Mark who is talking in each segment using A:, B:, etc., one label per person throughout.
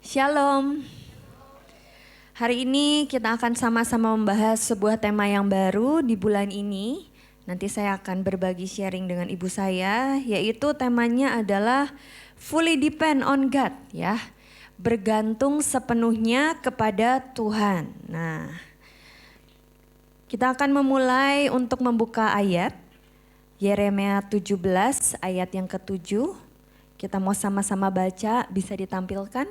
A: Shalom. Hari ini kita akan sama-sama membahas sebuah tema yang baru di bulan ini. Nanti saya akan berbagi sharing dengan ibu saya, yaitu temanya adalah fully depend on God, ya. Bergantung sepenuhnya kepada Tuhan. Nah, kita akan memulai untuk membuka ayat Yeremia 17 ayat yang ke-7. Kita mau sama-sama baca, bisa ditampilkan?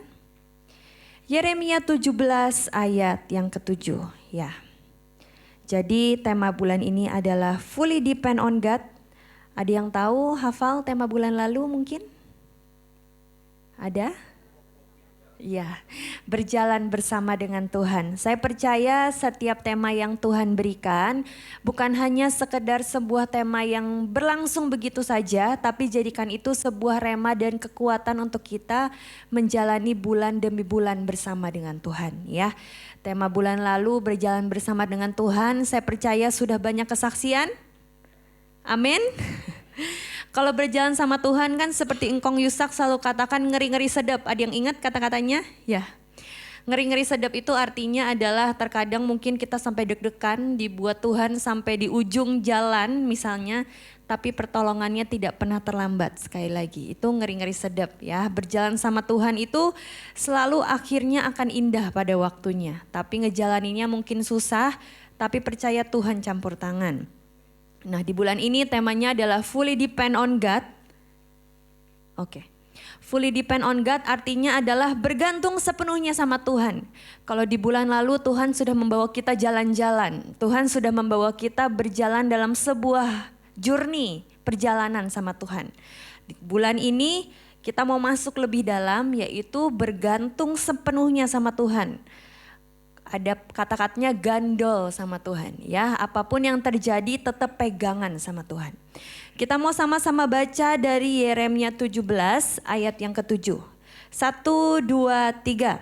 A: Yeremia 17 ayat yang ke-7, ya. Jadi tema bulan ini adalah fully depend on God. Ada yang tahu, hafal tema bulan lalu mungkin? Ada? Ya, berjalan bersama dengan Tuhan. Saya percaya setiap tema yang Tuhan berikan bukan hanya sekedar sebuah tema yang berlangsung begitu saja, tapi jadikan itu sebuah rema dan kekuatan untuk kita menjalani bulan demi bulan bersama dengan Tuhan, ya. Tema bulan lalu berjalan bersama dengan Tuhan, saya percaya sudah banyak kesaksian. Amin. Kalau berjalan sama Tuhan kan seperti Engkong Yusak selalu katakan ngeri-ngeri sedap. Ada yang ingat kata-katanya? Ya. Ngeri-ngeri sedap itu artinya adalah terkadang mungkin kita sampai deg-degan dibuat Tuhan sampai di ujung jalan misalnya. Tapi pertolongannya tidak pernah terlambat, sekali lagi. Itu ngeri-ngeri sedap, ya. Berjalan sama Tuhan itu selalu akhirnya akan indah pada waktunya. Tapi ngejalaninnya mungkin susah, tapi percaya Tuhan campur tangan. Nah, di bulan ini temanya adalah fully depend on God. Oke. Fully depend on God artinya adalah bergantung sepenuhnya sama Tuhan. Kalau di bulan lalu Tuhan sudah membawa kita jalan-jalan. Tuhan sudah membawa kita berjalan dalam sebuah journey, perjalanan sama Tuhan. Di bulan ini kita mau masuk lebih dalam, yaitu bergantung sepenuhnya sama Tuhan. Ada kata-katanya gandol sama Tuhan, ya. Apapun yang terjadi tetap pegangan sama Tuhan. Kita mau sama-sama baca dari Yeremia 17 ayat yang ke-7. 1, 2, 3.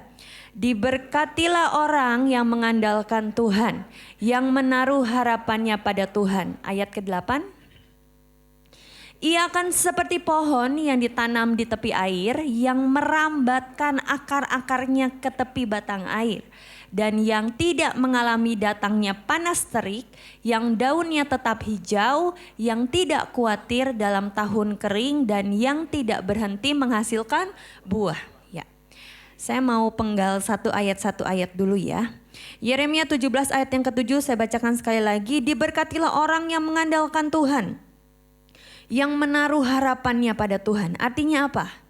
A: Diberkatilah orang yang mengandalkan Tuhan, yang menaruh harapannya pada Tuhan. Ayat ke-8. Ia akan seperti pohon yang ditanam di tepi air, yang merambatkan akar-akarnya ke tepi batang air. Dan yang tidak mengalami datangnya panas terik, yang daunnya tetap hijau, yang tidak khawatir dalam tahun kering, dan yang tidak berhenti menghasilkan buah. Ya, saya mau penggal satu ayat dulu ya. Yeremia 17 ayat yang ke-7 saya bacakan sekali lagi. Diberkatilah orang yang mengandalkan Tuhan, yang menaruh harapannya pada Tuhan. Artinya apa?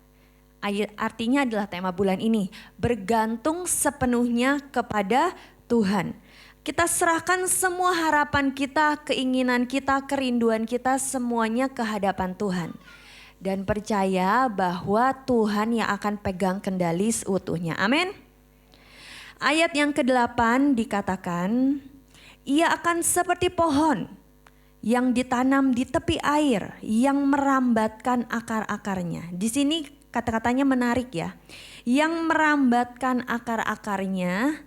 A: Artinya adalah tema bulan ini, bergantung sepenuhnya kepada Tuhan. Kita serahkan semua harapan kita, keinginan kita, kerinduan kita semuanya ke hadapan Tuhan. Dan percaya bahwa Tuhan yang akan pegang kendali seutuhnya. Amin. Ayat yang ke-8 dikatakan, ia akan seperti pohon yang ditanam di tepi air, yang merambatkan akar-akarnya. Di sini kata-katanya menarik ya. Yang merambatkan akar-akarnya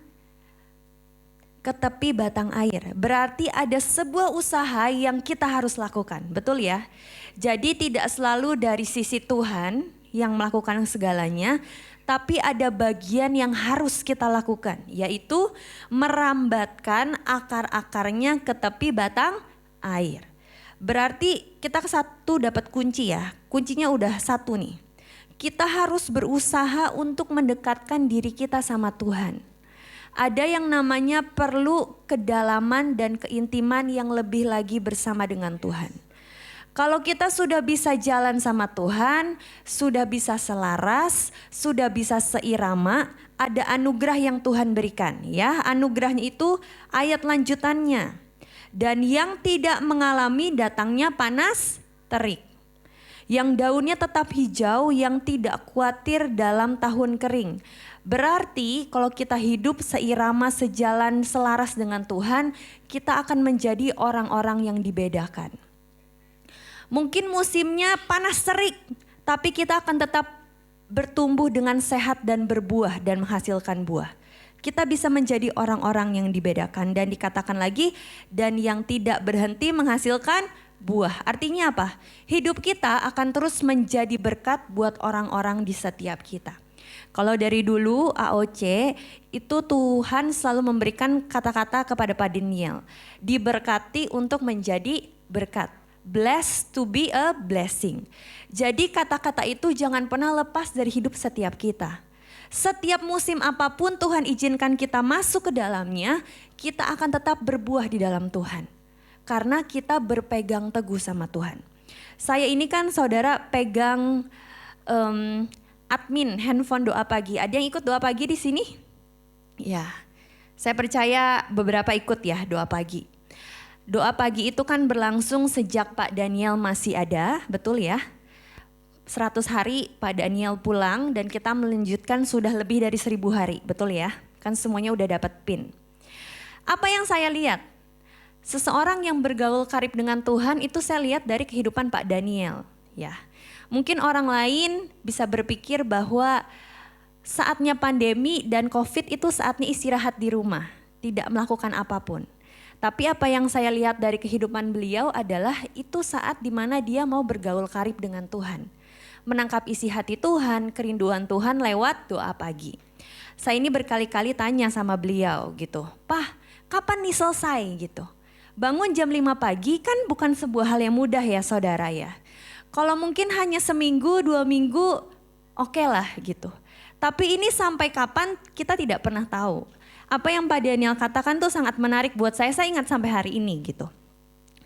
A: ke tepi batang air. Berarti ada sebuah usaha yang kita harus lakukan. Betul ya? Jadi tidak selalu dari sisi Tuhan yang melakukan segalanya. Tapi ada bagian yang harus kita lakukan. Yaitu merambatkan akar-akarnya ke tepi batang air. Berarti kita satu dapat kunci ya. Kuncinya udah satu nih. Kita harus berusaha untuk mendekatkan diri kita sama Tuhan. Ada yang namanya perlu kedalaman dan keintiman yang lebih lagi bersama dengan Tuhan. Kalau kita sudah bisa jalan sama Tuhan, sudah bisa selaras, sudah bisa seirama, ada anugerah yang Tuhan berikan ya. Anugerahnya itu ayat lanjutannya. Dan yang tidak mengalami datangnya panas terik. Yang daunnya tetap hijau, yang tidak khawatir dalam tahun kering. Berarti kalau kita hidup seirama, sejalan, selaras dengan Tuhan, kita akan menjadi orang-orang yang dibedakan. Mungkin musimnya panas terik, tapi kita akan tetap bertumbuh dengan sehat dan berbuah dan menghasilkan buah. Kita bisa menjadi orang-orang yang dibedakan dan dikatakan lagi, dan yang tidak berhenti menghasilkan buah. Artinya apa? Hidup kita akan terus menjadi berkat buat orang-orang di setiap kita. Kalau dari dulu AOC itu Tuhan selalu memberikan kata-kata kepada Pak Daniel. Diberkati untuk menjadi berkat. Blessed to be a blessing. Jadi kata-kata itu jangan pernah lepas dari hidup setiap kita. Setiap musim apapun Tuhan izinkan kita masuk ke dalamnya, kita akan tetap berbuah di dalam Tuhan. Karena kita berpegang teguh sama Tuhan. Saya ini kan saudara pegang admin handphone doa pagi. Ada yang ikut doa pagi di sini? Ya, saya percaya beberapa ikut ya doa pagi. Doa pagi itu kan berlangsung sejak Pak Daniel masih ada, betul ya? 100 hari Pak Daniel pulang dan kita melanjutkan sudah lebih dari 1000 hari, betul ya? Kan semuanya udah dapat PIN. Apa yang saya lihat? Seseorang yang bergaul karib dengan Tuhan itu saya lihat dari kehidupan Pak Daniel. Ya, mungkin orang lain bisa berpikir bahwa saatnya pandemi dan COVID itu saatnya istirahat di rumah, tidak melakukan apapun. Tapi apa yang saya lihat dari kehidupan beliau adalah itu saat dimana dia mau bergaul karib dengan Tuhan. Menangkap isi hati Tuhan, kerinduan Tuhan lewat doa pagi. Saya ini berkali-kali tanya sama beliau gitu, "Pah, kapan nih selesai?" gitu. Bangun jam 5 pagi kan bukan sebuah hal yang mudah ya saudara ya. Kalau mungkin hanya seminggu, 2 minggu, oke lah gitu. Tapi ini sampai kapan kita tidak pernah tahu. Apa yang Pak Daniel katakan tuh sangat menarik buat saya ingat sampai hari ini gitu.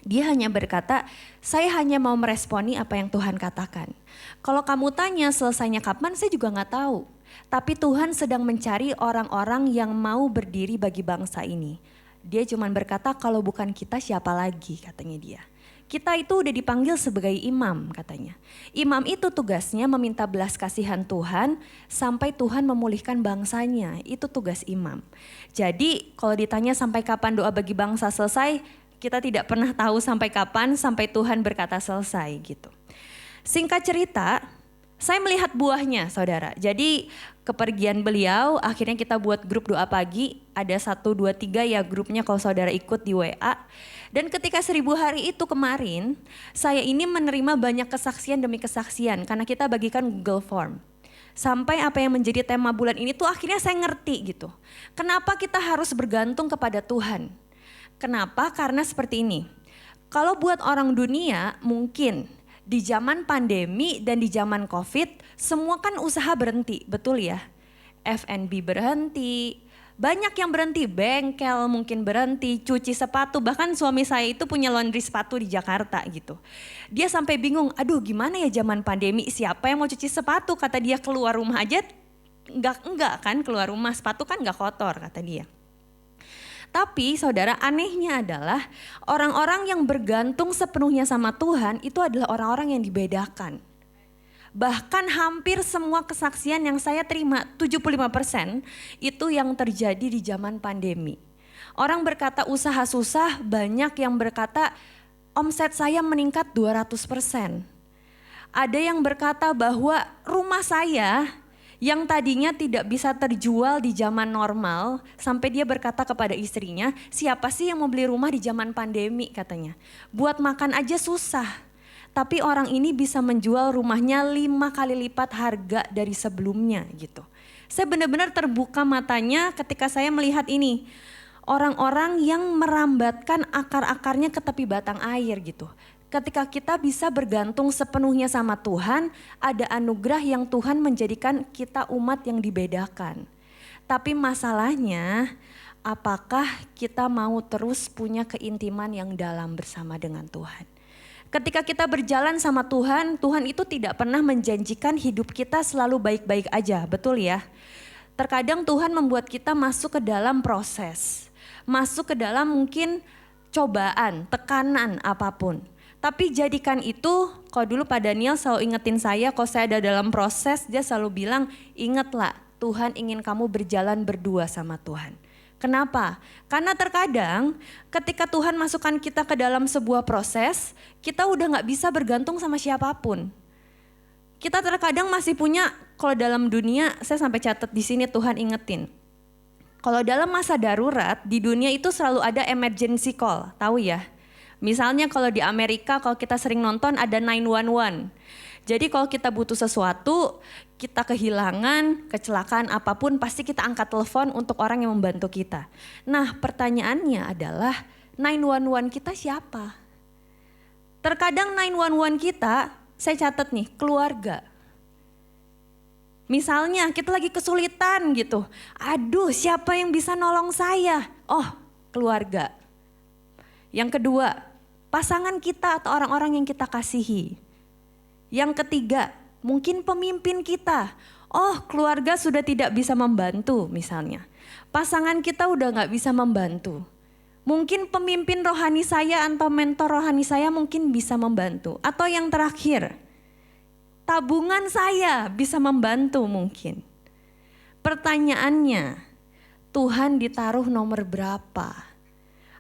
A: Dia hanya berkata, saya hanya mau meresponi apa yang Tuhan katakan. Kalau kamu tanya selesainya kapan, saya juga nggak tahu. Tapi Tuhan sedang mencari orang-orang yang mau berdiri bagi bangsa ini. Dia cuma berkata, kalau bukan kita siapa lagi, katanya dia. Kita itu udah dipanggil sebagai imam, katanya. Imam itu tugasnya meminta belas kasihan Tuhan sampai Tuhan memulihkan bangsanya. Itu tugas imam. Jadi kalau ditanya sampai kapan doa bagi bangsa selesai, kita tidak pernah tahu sampai kapan, sampai Tuhan berkata selesai gitu. Singkat cerita, saya melihat buahnya saudara. Jadi kepergian beliau, akhirnya kita buat grup doa pagi. Ada 1, 2, 3 ya grupnya kalau saudara ikut di WA. Dan ketika 1000 hari itu kemarin, saya ini menerima banyak kesaksian demi kesaksian. Karena kita bagikan Google Form. Sampai apa yang menjadi tema bulan ini tuh akhirnya saya ngerti gitu. Kenapa kita harus bergantung kepada Tuhan? Kenapa? Karena seperti ini. Kalau buat orang dunia mungkin di zaman pandemi dan di zaman COVID semua kan usaha berhenti, betul ya? F&B berhenti, banyak yang berhenti, bengkel mungkin berhenti, cuci sepatu, bahkan suami saya itu punya laundry sepatu di Jakarta gitu. Dia sampai bingung, aduh gimana ya zaman pandemi, siapa yang mau cuci sepatu? Kata dia keluar rumah aja, enggak kan keluar rumah, sepatu kan enggak kotor kata dia. Tapi saudara anehnya adalah orang-orang yang bergantung sepenuhnya sama Tuhan itu adalah orang-orang yang dibedakan. Bahkan hampir semua kesaksian yang saya terima 75% itu yang terjadi di zaman pandemi. Orang berkata usaha susah, banyak yang berkata omset saya meningkat 200%. Ada yang berkata bahwa rumah saya yang tadinya tidak bisa terjual di zaman normal, sampai dia berkata kepada istrinya, siapa sih yang mau beli rumah di zaman pandemi katanya. Buat makan aja susah, tapi orang ini bisa menjual rumahnya 5 kali lipat harga dari sebelumnya gitu. Saya benar-benar terbuka matanya ketika saya melihat ini. Orang-orang yang merambatkan akar-akarnya ke tepi batang air gitu. Ketika kita bisa bergantung sepenuhnya sama Tuhan, ada anugerah yang Tuhan menjadikan kita umat yang dibedakan. Tapi masalahnya, apakah kita mau terus punya keintiman yang dalam bersama dengan Tuhan? Ketika kita berjalan sama Tuhan, Tuhan itu tidak pernah menjanjikan hidup kita selalu baik-baik aja, betul ya? Terkadang Tuhan membuat kita masuk ke dalam proses, masuk ke dalam mungkin cobaan, tekanan apapun. Tapi jadikan itu, kalau dulu Pak Daniel selalu ingetin saya, kalau saya ada dalam proses, dia selalu bilang, ingatlah Tuhan ingin kamu berjalan berdua sama Tuhan. Kenapa? Karena terkadang ketika Tuhan masukkan kita ke dalam sebuah proses, kita udah gak bisa bergantung sama siapapun. Kita terkadang masih punya, kalau dalam dunia, saya sampai catat di sini Tuhan ingetin. Kalau dalam masa darurat, di dunia itu selalu ada emergency call, tahu ya? Misalnya kalau di Amerika kalau kita sering nonton ada 911. Jadi kalau kita butuh sesuatu, kita kehilangan, kecelakaan apapun, pasti kita angkat telepon untuk orang yang membantu kita. Nah, pertanyaannya adalah 911 kita siapa? Terkadang 911 kita, saya catat nih, keluarga. Misalnya kita lagi kesulitan gitu. Aduh, siapa yang bisa nolong saya? Oh, keluarga. Yang kedua, pasangan kita atau orang-orang yang kita kasihi. Yang ketiga, mungkin pemimpin kita. Oh, keluarga sudah tidak bisa membantu misalnya. Pasangan kita udah gak bisa membantu. Mungkin pemimpin rohani saya atau mentor rohani saya mungkin bisa membantu. Atau yang terakhir, tabungan saya bisa membantu mungkin. Pertanyaannya, Tuhan ditaruh nomor berapa?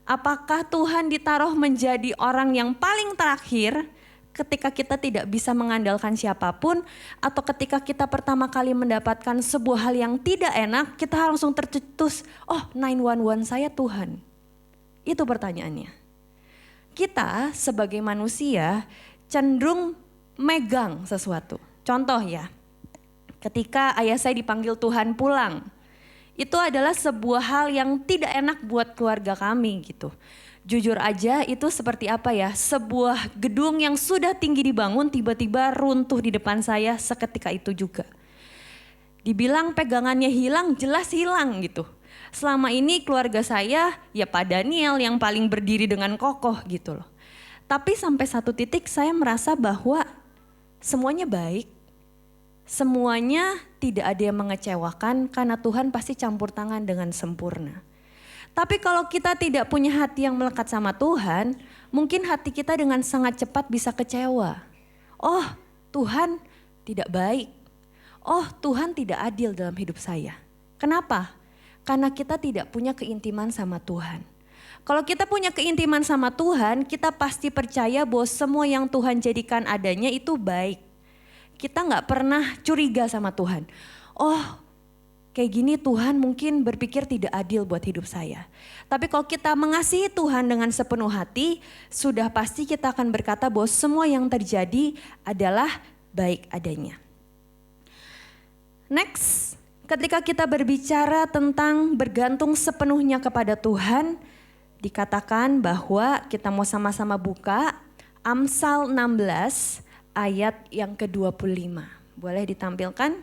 A: Apakah Tuhan ditaruh menjadi orang yang paling terakhir ketika kita tidak bisa mengandalkan siapapun, atau ketika kita pertama kali mendapatkan sebuah hal yang tidak enak, kita langsung tercetus, oh 911 saya Tuhan. Itu pertanyaannya. Kita sebagai manusia cenderung megang sesuatu. Contoh ya, ketika ayah saya dipanggil Tuhan pulang, itu adalah sebuah hal yang tidak enak buat keluarga kami gitu. Jujur aja itu seperti apa ya, sebuah gedung yang sudah tinggi dibangun tiba-tiba runtuh di depan saya seketika itu juga. Dibilang pegangannya hilang, jelas hilang gitu. Selama ini keluarga saya ya Pak Daniel yang paling berdiri dengan kokoh gitu loh. Tapi sampai satu titik saya merasa bahwa semuanya baik. Semuanya tidak ada yang mengecewakan karena Tuhan pasti campur tangan dengan sempurna. Tapi kalau kita tidak punya hati yang melekat sama Tuhan, mungkin hati kita dengan sangat cepat bisa kecewa. Oh, Tuhan tidak baik. Oh, Tuhan tidak adil dalam hidup saya. Kenapa? Karena kita tidak punya keintiman sama Tuhan. Kalau kita punya keintiman sama Tuhan, kita pasti percaya bahwa semua yang Tuhan jadikan adanya itu baik. Kita gak pernah curiga sama Tuhan. Oh, kayak gini Tuhan mungkin berpikir tidak adil buat hidup saya. Tapi kalau kita mengasihi Tuhan dengan sepenuh hati, sudah pasti kita akan berkata bahwa semua yang terjadi adalah baik adanya. Next, ketika kita berbicara tentang bergantung sepenuhnya kepada Tuhan, dikatakan bahwa kita mau sama-sama buka Amsal 16 ayat yang ke-25. Boleh ditampilkan?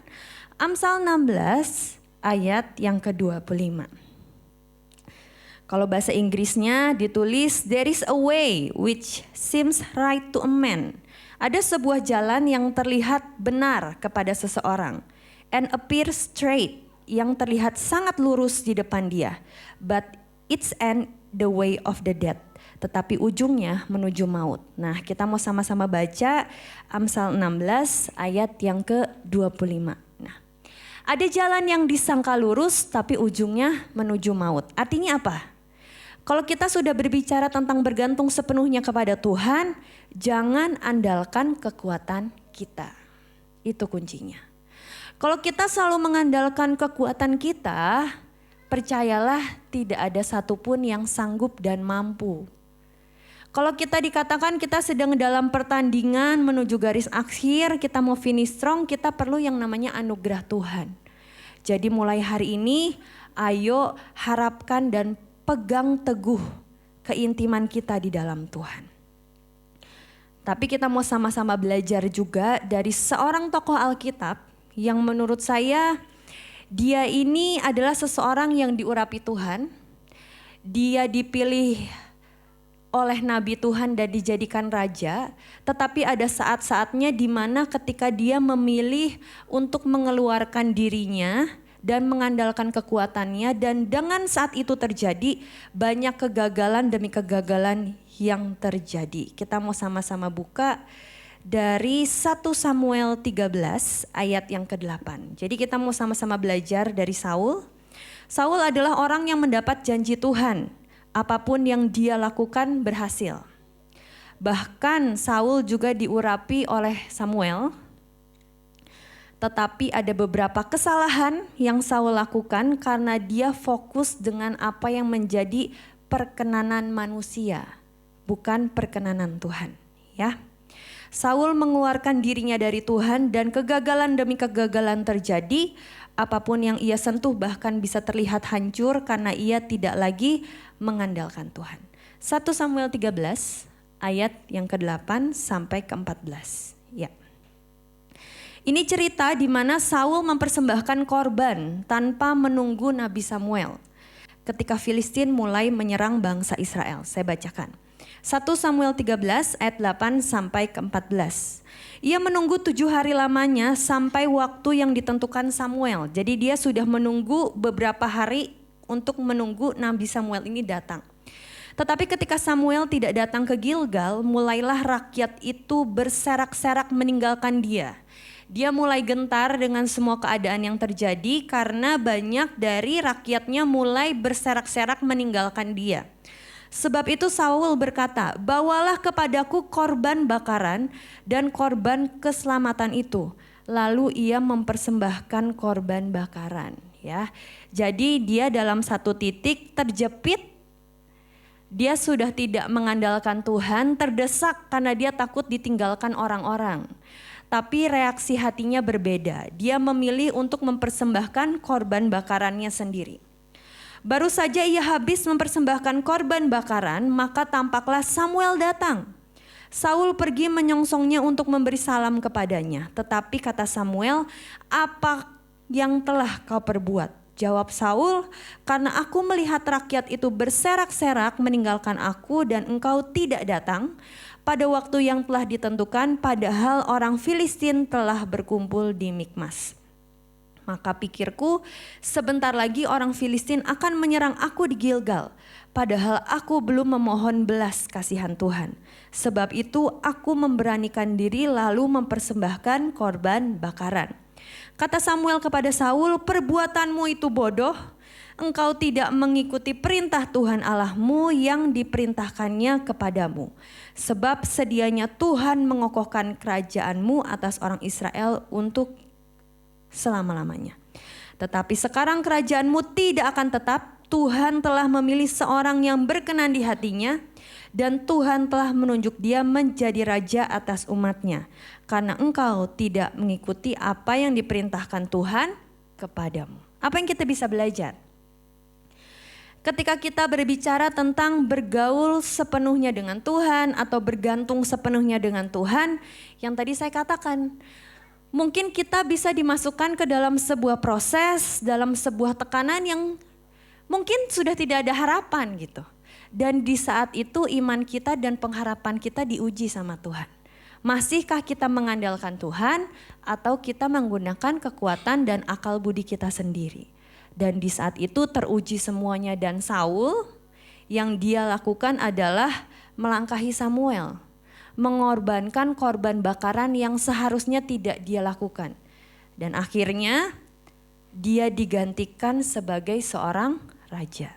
A: Amsal 16 ayat yang ke-25. Kalau bahasa Inggrisnya ditulis, there is a way which seems right to a man. Ada sebuah jalan yang terlihat benar kepada seseorang. And appears straight, yang terlihat sangat lurus di depan dia. But its end the way of the dead. Tetapi ujungnya menuju maut. Nah, kita mau sama-sama baca Amsal 16 ayat yang ke-25. Nah, ada jalan yang disangka lurus tapi ujungnya menuju maut. Artinya apa? Kalau kita sudah berbicara tentang bergantung sepenuhnya kepada Tuhan, jangan andalkan kekuatan kita. Itu kuncinya. Kalau kita selalu mengandalkan kekuatan kita, percayalah tidak ada satupun yang sanggup dan mampu. Kalau kita dikatakan kita sedang dalam pertandingan menuju garis akhir, kita mau finish strong, kita perlu yang namanya anugerah Tuhan. Jadi mulai hari ini, ayo harapkan dan pegang teguh keintiman kita di dalam Tuhan. Tapi kita mau sama-sama belajar juga dari seorang tokoh Alkitab yang menurut saya dia ini adalah seseorang yang diurapi Tuhan. Dia dipilih oleh Nabi Tuhan dan dijadikan raja, tetapi ada saat-saatnya di mana ketika dia memilih untuk mengeluarkan dirinya dan mengandalkan kekuatannya, dan dengan saat itu terjadi banyak kegagalan demi kegagalan yang terjadi. Kita mau sama-sama buka dari 1 Samuel 13 ayat yang ke-8. Jadi kita mau sama-sama belajar dari Saul. Saul adalah orang yang mendapat janji Tuhan. Apapun yang dia lakukan berhasil. Bahkan Saul juga diurapi oleh Samuel. Tetapi ada beberapa kesalahan yang Saul lakukan karena dia fokus dengan apa yang menjadi perkenanan manusia, bukan perkenanan Tuhan. Ya, Saul mengeluarkan dirinya dari Tuhan dan kegagalan demi kegagalan terjadi. Apapun yang ia sentuh bahkan bisa terlihat hancur karena ia tidak lagi mengandalkan Tuhan. 1 Samuel 13 ayat yang ke-8 sampai ke-14. Ya. Ini cerita di mana Saul mempersembahkan korban tanpa menunggu Nabi Samuel. Ketika Filistin mulai menyerang bangsa Israel. Saya bacakan. 1 Samuel 13 ayat 8 sampai ke-14. Ia menunggu 7 hari lamanya sampai waktu yang ditentukan Samuel. Jadi dia sudah menunggu beberapa hari untuk menunggu Nabi Samuel ini datang. Tetapi ketika Samuel tidak datang ke Gilgal, mulailah rakyat itu berserak-serak meninggalkan dia. Dia mulai gentar dengan semua keadaan yang terjadi karena banyak dari rakyatnya mulai berserak-serak meninggalkan dia. Sebab itu Saul berkata, bawalah kepadaku korban bakaran dan korban keselamatan itu. Lalu ia mempersembahkan korban bakaran. Ya, jadi dia dalam satu titik terjepit. Dia sudah tidak mengandalkan Tuhan, terdesak karena dia takut ditinggalkan orang-orang. Tapi reaksi hatinya berbeda. Dia memilih untuk mempersembahkan korban bakarannya sendiri. Baru saja ia habis mempersembahkan korban bakaran, maka tampaklah Samuel datang. Saul pergi menyongsongnya untuk memberi salam kepadanya. Tetapi kata Samuel, apa yang telah kau perbuat? Jawab Saul, karena aku melihat rakyat itu berserak-serak meninggalkan aku dan engkau tidak datang pada waktu yang telah ditentukan, padahal orang Filistin telah berkumpul di Mikmas. Maka pikirku, sebentar lagi orang Filistin akan menyerang aku di Gilgal, padahal aku belum memohon belas kasihan Tuhan. Sebab itu aku memberanikan diri lalu mempersembahkan korban bakaran. Kata Samuel kepada Saul, perbuatanmu itu bodoh. Engkau tidak mengikuti perintah Tuhan Allahmu yang diperintahkannya kepadamu. Sebab sedianya Tuhan mengokohkan kerajaanmu atas orang Israel untuk selama-lamanya. Tetapi sekarang kerajaanmu tidak akan tetap. Tuhan telah memilih seorang yang berkenan di hatinya dan Tuhan telah menunjuk dia menjadi raja atas umatnya. Karena engkau tidak mengikuti apa yang diperintahkan Tuhan kepadamu. Apa yang kita bisa belajar? Ketika kita berbicara tentang bergaul sepenuhnya dengan Tuhan atau bergantung sepenuhnya dengan Tuhan, yang tadi saya katakan, mungkin kita bisa dimasukkan ke dalam sebuah proses, dalam sebuah tekanan yang mungkin sudah tidak ada harapan gitu. Dan di saat itu iman kita dan pengharapan kita diuji sama Tuhan. Masihkah kita mengandalkan Tuhan atau kita menggunakan kekuatan dan akal budi kita sendiri? Dan di saat itu teruji semuanya dan Saul yang dia lakukan adalah melangkahi Samuel. Mengorbankan korban bakaran yang seharusnya tidak dia lakukan. Dan akhirnya dia digantikan sebagai seorang raja.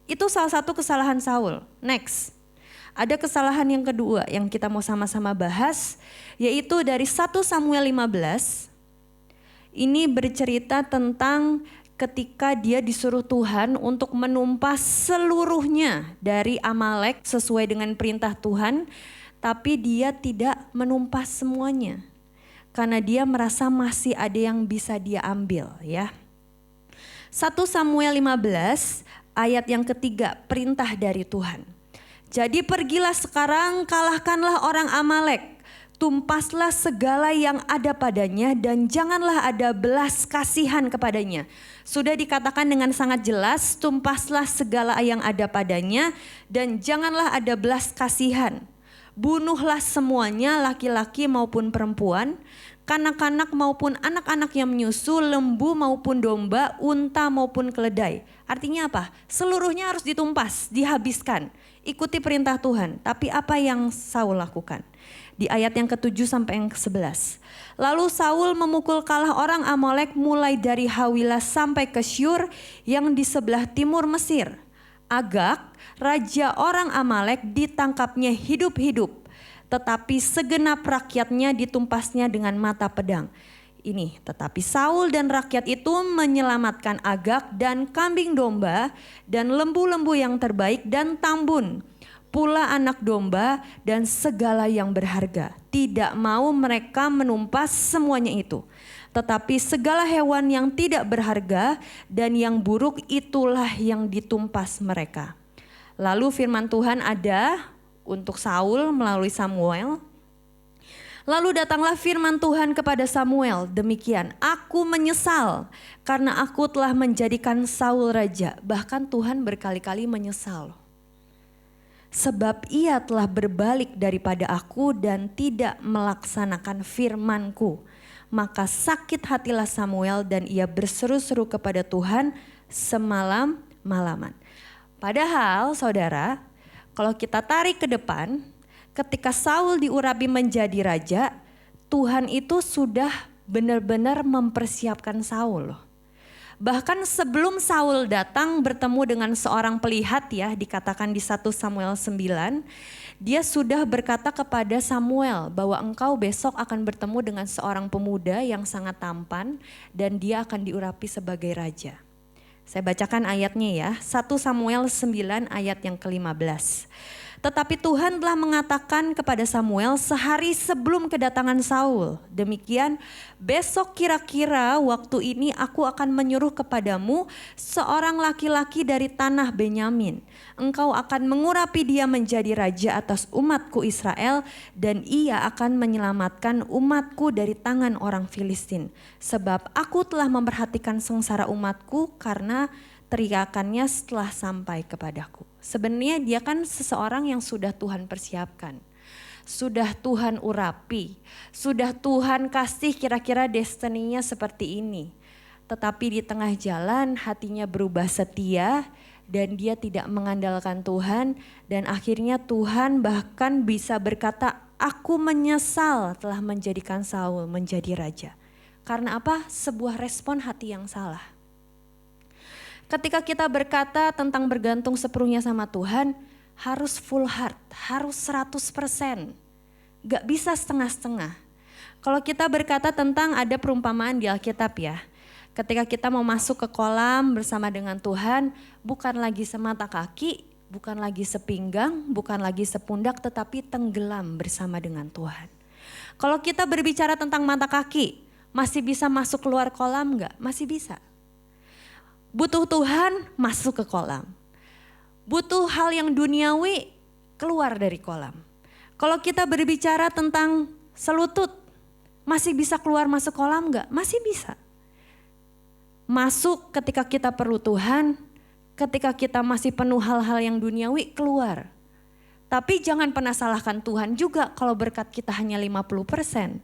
A: Itu salah satu kesalahan Saul. Next, ada kesalahan yang kedua yang kita mau sama-sama bahas, yaitu dari 1 Samuel 15. Ini bercerita tentang ketika dia disuruh Tuhan untuk menumpas seluruhnya dari Amalek sesuai dengan perintah Tuhan. Tapi dia tidak menumpas semuanya karena dia merasa masih ada yang bisa dia ambil ya. 1 Samuel 15 ayat yang ketiga, perintah dari Tuhan. Jadi pergilah sekarang, kalahkanlah orang Amalek, tumpaslah segala yang ada padanya dan janganlah ada belas kasihan kepadanya. Sudah dikatakan dengan sangat jelas, tumpaslah segala yang ada padanya dan janganlah ada belas kasihan. Bunuhlah semuanya, laki-laki maupun perempuan, kanak-kanak maupun anak-anak yang menyusu, lembu maupun domba, unta maupun keledai. Artinya apa? Seluruhnya harus ditumpas, dihabiskan. Ikuti perintah Tuhan. Tapi apa yang Saul lakukan? Di ayat yang ke-7 sampai yang ke-11. Lalu Saul memukul kalah orang Amalek mulai dari Hawilah sampai ke Syur yang di sebelah timur Mesir. Agag, raja orang Amalek, ditangkapnya hidup-hidup, tetapi segenap rakyatnya ditumpasnya dengan mata pedang. Ini, tetapi Saul dan rakyat itu menyelamatkan Agag dan kambing domba dan lembu-lembu yang terbaik dan tambun. pula anak domba dan segala yang berharga. Tidak mau mereka menumpas semuanya itu. Tetapi segala hewan yang tidak berharga dan yang buruk itulah yang ditumpas mereka. Lalu firman Tuhan ada untuk Saul melalui Samuel. Lalu datanglah firman Tuhan kepada Samuel, demikian, aku menyesal karena aku telah menjadikan Saul raja. Bahkan Tuhan berkali-kali menyesal. Sebab ia telah berbalik daripada aku dan tidak melaksanakan firman-Ku. Maka sakit hatilah Samuel dan ia berseru-seru kepada Tuhan semalam-malaman. Padahal saudara, kalau kita tarik ke depan, ketika Saul diurapi menjadi raja, Tuhan itu sudah benar-benar mempersiapkan Saul. Bahkan sebelum Saul datang bertemu dengan seorang pelihat ya, dikatakan di 1 Samuel 9, dia sudah berkata kepada Samuel bahwa engkau besok akan bertemu dengan seorang pemuda yang sangat tampan dan dia akan diurapi sebagai raja. Saya bacakan ayatnya ya, 1 Samuel 9 ayat yang ke-15. Tetapi Tuhan telah mengatakan kepada Samuel sehari sebelum kedatangan Saul. Demikian, besok kira-kira waktu ini aku akan menyuruh kepadamu seorang laki-laki dari tanah Benyamin. Engkau akan mengurapi dia menjadi raja atas umatku Israel dan ia akan menyelamatkan umatku dari tangan orang Filistin. Sebab aku telah memperhatikan sengsara umatku karena teriakannya setelah sampai kepadaku. Sebenarnya dia kan seseorang yang sudah Tuhan persiapkan. Sudah Tuhan urapi. Sudah Tuhan kasih kira-kira destininya seperti ini. Tetapi di tengah jalan hatinya berubah setia dan dia tidak mengandalkan Tuhan. Dan akhirnya Tuhan bahkan bisa berkata, aku menyesal telah menjadikan Saul menjadi raja. Karena apa? Sebuah respon hati yang salah. Ketika kita berkata tentang bergantung sepenuhnya sama Tuhan, harus full heart, harus 100%. Gak bisa setengah-setengah. Kalau kita berkata tentang ada perumpamaan di Alkitab ya, ketika kita mau masuk ke kolam bersama dengan Tuhan, bukan lagi semata kaki, bukan lagi sepinggang, bukan lagi sepundak, tetapi tenggelam bersama dengan Tuhan. Kalau kita berbicara tentang mata kaki, masih bisa masuk keluar kolam gak? Masih bisa. Butuh Tuhan, masuk ke kolam. Butuh hal yang duniawi, keluar dari kolam. Kalau kita berbicara tentang selutut, masih bisa keluar masuk kolam enggak? Masih bisa. Masuk ketika kita perlu Tuhan, ketika kita masih penuh hal-hal yang duniawi, keluar. Tapi jangan pernah salahkan Tuhan juga kalau berkat kita hanya 50%.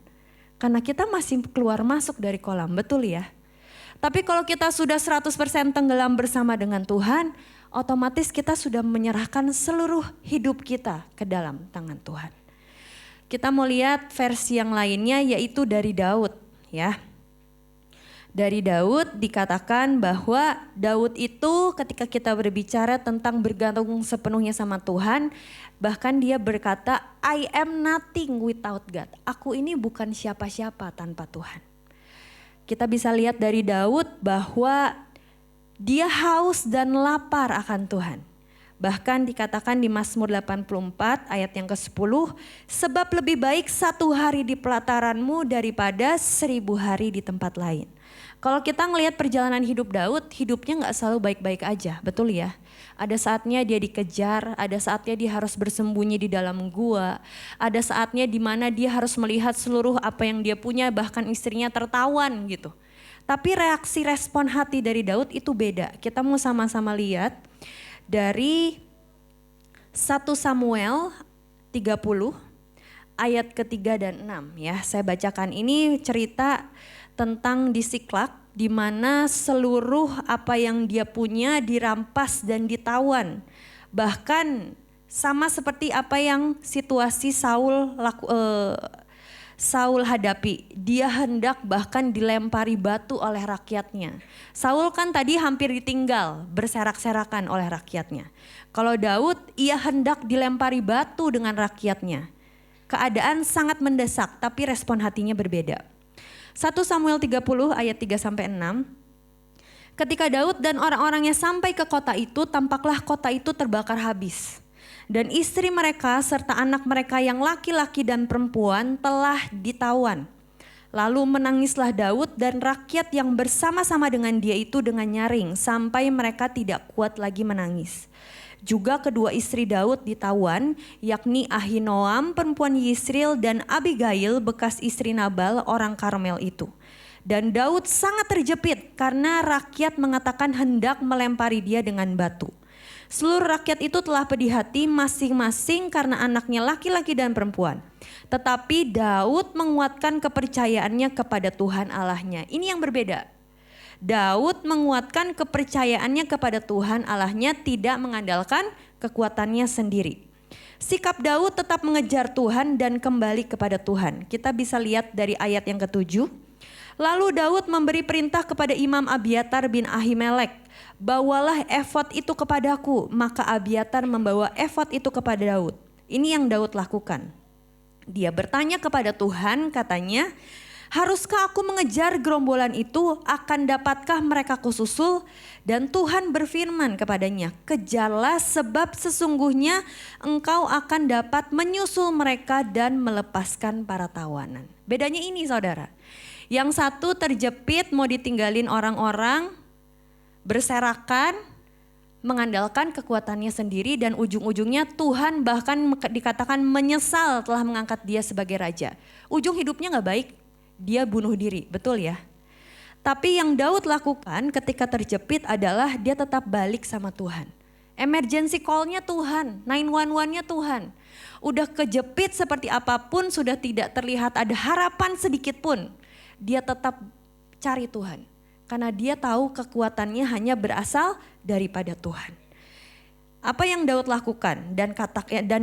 A: Karena kita masih keluar masuk dari kolam, betul ya? Tapi kalau kita sudah 100% tenggelam bersama dengan Tuhan, otomatis kita sudah menyerahkan seluruh hidup kita ke dalam tangan Tuhan. Kita mau lihat versi yang lainnya yaitu dari Daud ya. Dari Daud dikatakan bahwa Daud itu ketika kita berbicara tentang bergantung sepenuhnya sama Tuhan, bahkan dia berkata, I am nothing without God. Aku ini bukan siapa-siapa tanpa Tuhan. Kita bisa lihat dari Daud bahwa dia haus dan lapar akan Tuhan. Bahkan dikatakan di Mazmur 84 ayat yang ke-10, sebab lebih baik 1 hari di pelataranmu daripada 1000 hari di tempat lain. Kalau kita ngelihat perjalanan hidup Daud, hidupnya gak selalu baik-baik aja, betul ya? Ada saatnya dia dikejar, ada saatnya dia harus bersembunyi di dalam gua, ada saatnya di mana dia harus melihat seluruh apa yang dia punya, bahkan istrinya tertawan gitu. Tapi reaksi respon hati dari Daud itu beda. Kita mau sama-sama lihat dari 1 Samuel 30 ayat ke-3 dan 6 ya. Saya bacakan ini cerita tentang di Siklak, di mana seluruh apa yang dia punya dirampas dan ditawan. Bahkan sama seperti apa yang situasi Saul hadapi. Dia hendak bahkan dilempari batu oleh rakyatnya. Saul kan tadi hampir ditinggal, berserak-serakan oleh rakyatnya. Kalau Daud, ia hendak dilempari batu dengan rakyatnya. Keadaan sangat mendesak, tapi respon hatinya berbeda. 1 Samuel 30 ayat 3-6. Ketika Daud dan orang-orangnya sampai ke kota itu, tampaklah kota itu terbakar habis. Dan istri mereka serta anak mereka yang laki-laki dan perempuan telah ditawan. Lalu menangislah Daud dan rakyat yang bersama-sama dengan dia itu dengan nyaring sampai mereka tidak kuat lagi menangis. Juga kedua istri Daud ditawan, yakni Ahinoam perempuan Yisril dan Abigail bekas istri Nabal orang Karmel itu. Dan Daud sangat terjepit karena rakyat mengatakan hendak melempari dia dengan batu. Seluruh rakyat itu telah pedih hati masing-masing karena anaknya laki-laki dan perempuan. Tetapi Daud menguatkan kepercayaannya kepada Tuhan Allahnya. Ini yang berbeda. Daud menguatkan kepercayaannya kepada Tuhan Allahnya, tidak mengandalkan kekuatannya sendiri. Sikap Daud tetap mengejar Tuhan dan kembali kepada Tuhan. Kita bisa lihat dari ayat yang ke-7. Lalu Daud memberi perintah kepada Imam Abiatar bin Ahimelek, bawalah efod itu kepadaku. Maka Abiatar membawa efod itu kepada Daud. Ini yang Daud lakukan. Dia bertanya kepada Tuhan, katanya, haruskah aku mengejar gerombolan itu? Akan dapatkah mereka kususul? Dan Tuhan berfirman kepadanya, kejarlah sebab sesungguhnya engkau akan dapat menyusul mereka dan melepaskan para tawanan. Bedanya ini saudara. Yang satu terjepit mau ditinggalin orang-orang, berserakan, mengandalkan kekuatannya sendiri dan ujung-ujungnya Tuhan bahkan dikatakan menyesal telah mengangkat dia sebagai raja. Ujung hidupnya gak baik. Dia bunuh diri, betul ya? Tapi yang Daud lakukan ketika terjepit adalah dia tetap balik sama Tuhan. Emergency call-nya Tuhan, 911-nya Tuhan. Udah kejepit seperti apapun, sudah tidak terlihat ada harapan sedikit pun. Dia tetap cari Tuhan. Karena dia tahu kekuatannya hanya berasal daripada Tuhan. Apa yang Daud lakukan dan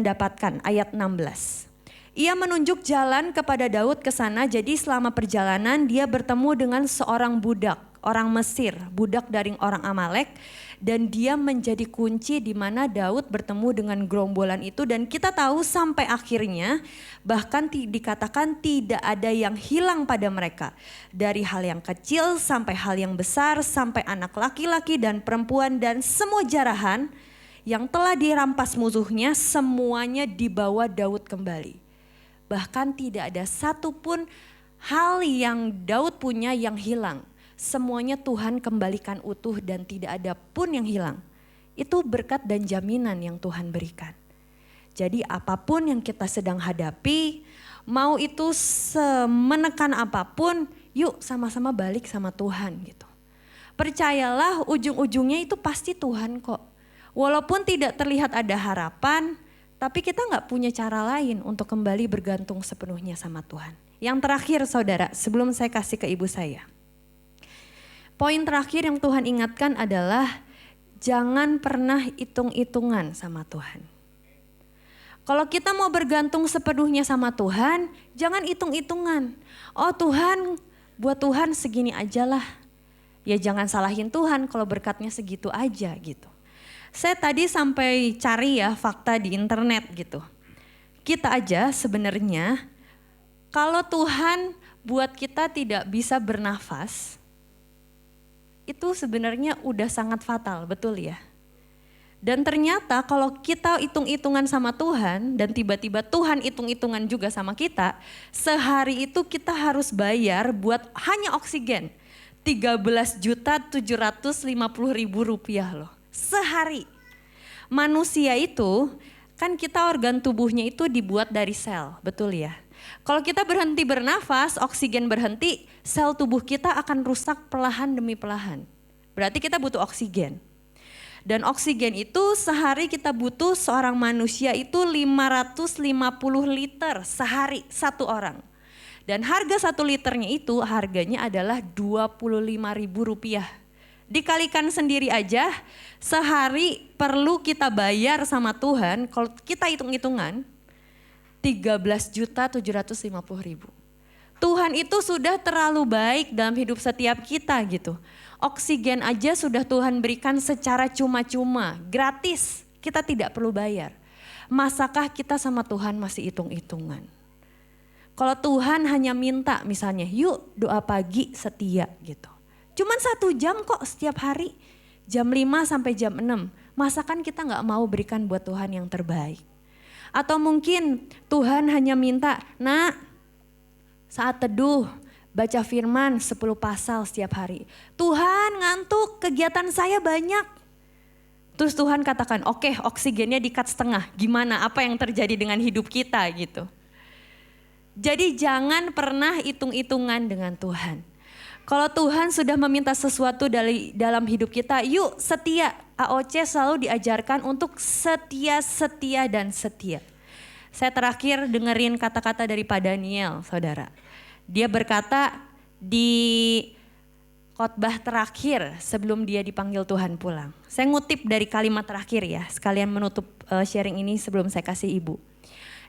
A: dapatkan ayat 16. Ia menunjuk jalan kepada Daud ke sana, jadi selama perjalanan dia bertemu dengan seorang budak, orang Mesir, budak dari orang Amalek. Dan dia menjadi kunci di mana Daud bertemu dengan gerombolan itu. Dan kita tahu sampai akhirnya bahkan dikatakan tidak ada yang hilang pada mereka. Dari hal yang kecil sampai hal yang besar, sampai anak laki-laki dan perempuan dan semua jarahan yang telah dirampas musuhnya semuanya dibawa Daud kembali. Bahkan tidak ada satupun hal yang Daud punya yang hilang. Semuanya Tuhan kembalikan utuh dan tidak ada pun yang hilang. Itu berkat dan jaminan yang Tuhan berikan. Jadi apapun yang kita sedang hadapi, mau itu semenekan apapun, yuk sama-sama balik sama Tuhan gitu. Percayalah ujung-ujungnya itu pasti Tuhan kok. Walaupun tidak terlihat ada harapan, tapi kita gak punya cara lain untuk kembali bergantung sepenuhnya sama Tuhan. Yang terakhir saudara, sebelum saya kasih ke ibu saya. Poin terakhir yang Tuhan ingatkan adalah jangan pernah hitung-hitungan sama Tuhan. Kalau kita mau bergantung sepenuhnya sama Tuhan, jangan hitung-hitungan. Oh Tuhan, buat Tuhan segini aja lah. Ya jangan salahin Tuhan kalau berkatnya segitu aja gitu. Saya tadi sampai cari ya fakta di internet gitu. Kita aja sebenarnya kalau Tuhan buat kita tidak bisa bernafas, itu sebenarnya udah sangat fatal, betul ya? Dan ternyata kalau kita hitung-hitungan sama Tuhan dan tiba-tiba Tuhan hitung-hitungan juga sama kita, sehari itu kita harus bayar buat hanya oksigen. 13.750.000 rupiah loh. Sehari. Manusia itu kan kita organ tubuhnya itu dibuat dari sel, betul ya? Kalau kita berhenti bernafas, oksigen berhenti, sel tubuh kita akan rusak perlahan demi perlahan. Berarti kita butuh oksigen. Dan oksigen itu sehari kita butuh seorang manusia itu 550 liter sehari satu orang. Dan harga 1 liternya itu harganya adalah Rp25.000. Dikalikan sendiri aja, sehari perlu kita bayar sama Tuhan, kalau kita hitung-hitungan, 13.750.000. Tuhan itu sudah terlalu baik dalam hidup setiap kita gitu. Oksigen aja sudah Tuhan berikan secara cuma-cuma, gratis, kita tidak perlu bayar. Masakah kita sama Tuhan masih hitung-hitungan? Kalau Tuhan hanya minta misalnya, yuk doa pagi setia gitu. Cuman 1 jam kok setiap hari, jam 5 sampai jam 6. Masakan kita gak mau berikan buat Tuhan yang terbaik? Atau mungkin Tuhan hanya minta, nak saat teduh baca firman 10 pasal setiap hari. Tuhan ngantuk, kegiatan saya banyak. Terus Tuhan katakan, oke, oksigennya di-cut setengah. Gimana, apa yang terjadi dengan hidup kita gitu. Jadi jangan pernah hitung-hitungan dengan Tuhan. Kalau Tuhan sudah meminta sesuatu dalam hidup kita, yuk setia. AOC selalu diajarkan untuk setia, setia, dan setia. Saya terakhir dengerin kata-kata dari Pak Daniel, saudara. Dia berkata di khotbah terakhir sebelum dia dipanggil Tuhan pulang. Saya ngutip dari kalimat terakhir ya, sekalian menutup sharing ini sebelum saya kasih ibu.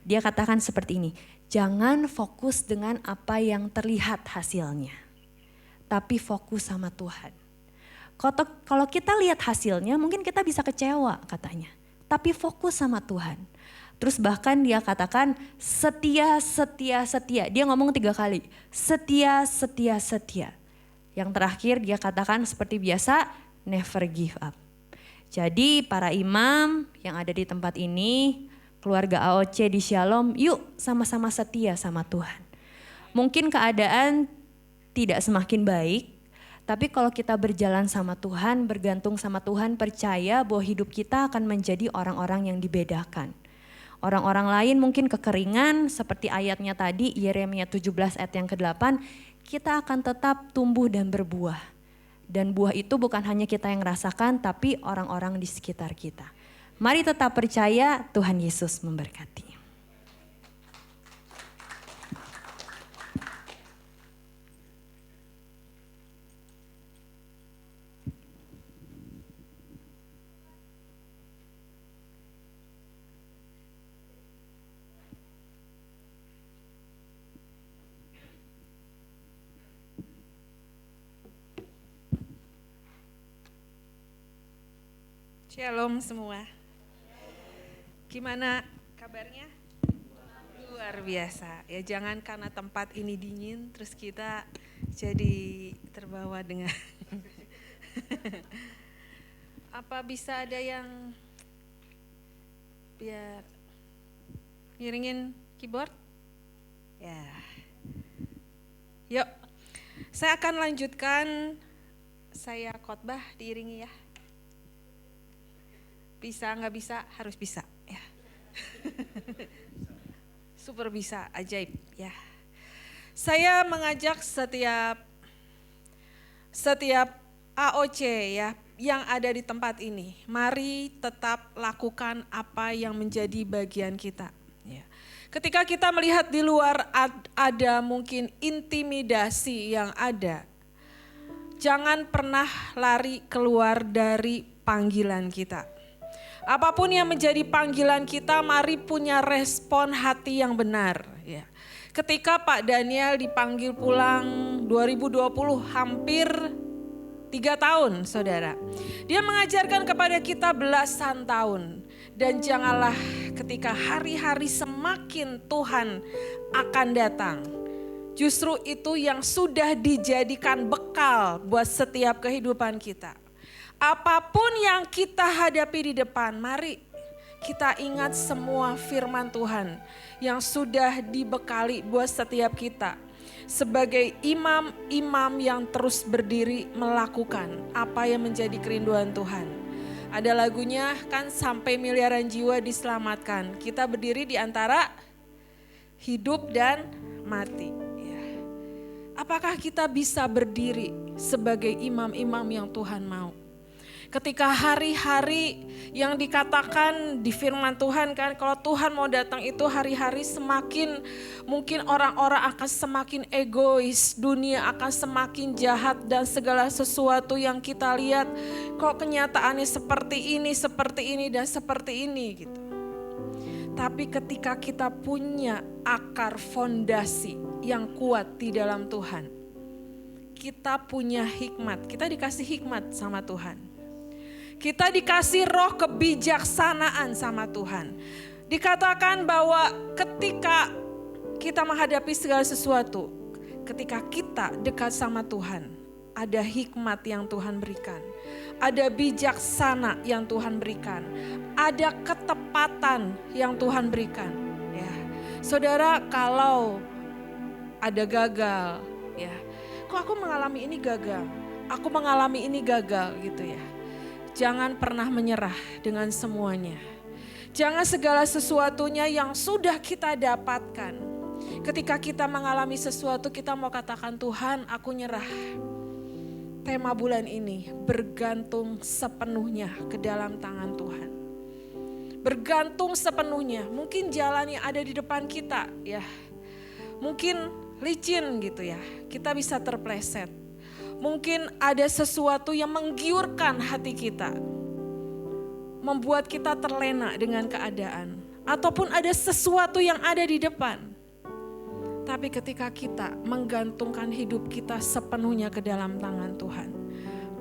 A: Dia katakan seperti ini, jangan fokus dengan apa yang terlihat hasilnya, tapi fokus sama Tuhan. Kalau kita lihat hasilnya mungkin kita bisa kecewa katanya, tapi fokus sama Tuhan. Terus bahkan dia katakan setia, setia, setia. Dia ngomong 3 kali, setia, setia, setia. Yang terakhir dia katakan seperti biasa, never give up. Jadi para imam yang ada di tempat ini, keluarga AOC di Shalom, yuk sama-sama setia sama Tuhan. Mungkin keadaan tidak semakin baik, tapi kalau kita berjalan sama Tuhan, bergantung sama Tuhan, percaya bahwa hidup kita akan menjadi orang-orang yang dibedakan. Orang-orang lain mungkin kekeringan seperti ayatnya tadi, Yeremia 17 ayat yang ke-8, kita akan tetap tumbuh dan berbuah. Dan buah itu bukan hanya kita yang rasakan, tapi orang-orang di sekitar kita. Mari tetap percaya, Tuhan Yesus memberkati.
B: Shalom semua. Gimana kabarnya? Luar biasa. Ya jangan karena tempat ini dingin terus kita jadi terbawa dengan apa bisa ada yang biar ngiringin keyboard? Ya. Yuk. Saya akan lanjutkan saya khotbah diiringi ya. Bisa nggak bisa harus bisa ya. Super bisa, ajaib ya. Saya mengajak setiap AOC ya yang ada di tempat ini, mari tetap lakukan apa yang menjadi bagian kita ya. Ketika kita melihat di luar ada mungkin intimidasi yang ada, jangan pernah lari keluar dari panggilan kita. Apapun yang menjadi panggilan kita, mari punya respon hati yang benar. Ya. Ketika Pak Daniel dipanggil pulang 2020 hampir 3 tahun saudara. Dia mengajarkan kepada kita belasan tahun. Dan janganlah ketika hari-hari semakin Tuhan akan datang. Justru itu yang sudah dijadikan bekal buat setiap kehidupan kita. Apapun yang kita hadapi di depan, mari kita ingat semua firman Tuhan yang sudah dibekali buat setiap kita. Sebagai imam-imam yang terus berdiri melakukan apa yang menjadi kerinduan Tuhan. Ada lagunya kan sampai miliaran jiwa diselamatkan. Kita berdiri di antara hidup dan mati. Ya. Apakah kita bisa berdiri sebagai imam-imam yang Tuhan mau? Ketika hari-hari yang dikatakan di firman Tuhan kan, kalau Tuhan mau datang itu hari-hari semakin mungkin orang-orang akan semakin egois, dunia akan semakin jahat dan segala sesuatu yang kita lihat kok kenyataannya seperti ini dan seperti ini gitu. Tapi ketika kita punya akar fondasi yang kuat di dalam Tuhan, kita punya hikmat, kita dikasih hikmat sama Tuhan. Kita dikasih roh kebijaksanaan sama Tuhan. Dikatakan bahwa ketika kita menghadapi segala sesuatu, ketika kita dekat sama Tuhan, ada hikmat yang Tuhan berikan. Ada bijaksana yang Tuhan berikan. Ada ketepatan yang Tuhan berikan. Ya. Saudara, kalau ada gagal, ya, kok aku mengalami ini gagal, aku mengalami ini gagal gitu ya. Jangan pernah menyerah dengan semuanya. Jangan segala sesuatunya yang sudah kita dapatkan. Ketika kita mengalami sesuatu, kita mau katakan, Tuhan, aku nyerah. Tema bulan ini, bergantung sepenuhnya ke dalam tangan Tuhan. Bergantung sepenuhnya. Mungkin jalan yang ada di depan kita, ya, mungkin licin gitu ya, kita bisa terpleset. Mungkin ada sesuatu yang menggiurkan hati kita, membuat kita terlena dengan keadaan. Ataupun ada sesuatu yang ada di depan. Tapi ketika kita menggantungkan hidup kita sepenuhnya ke dalam tangan Tuhan,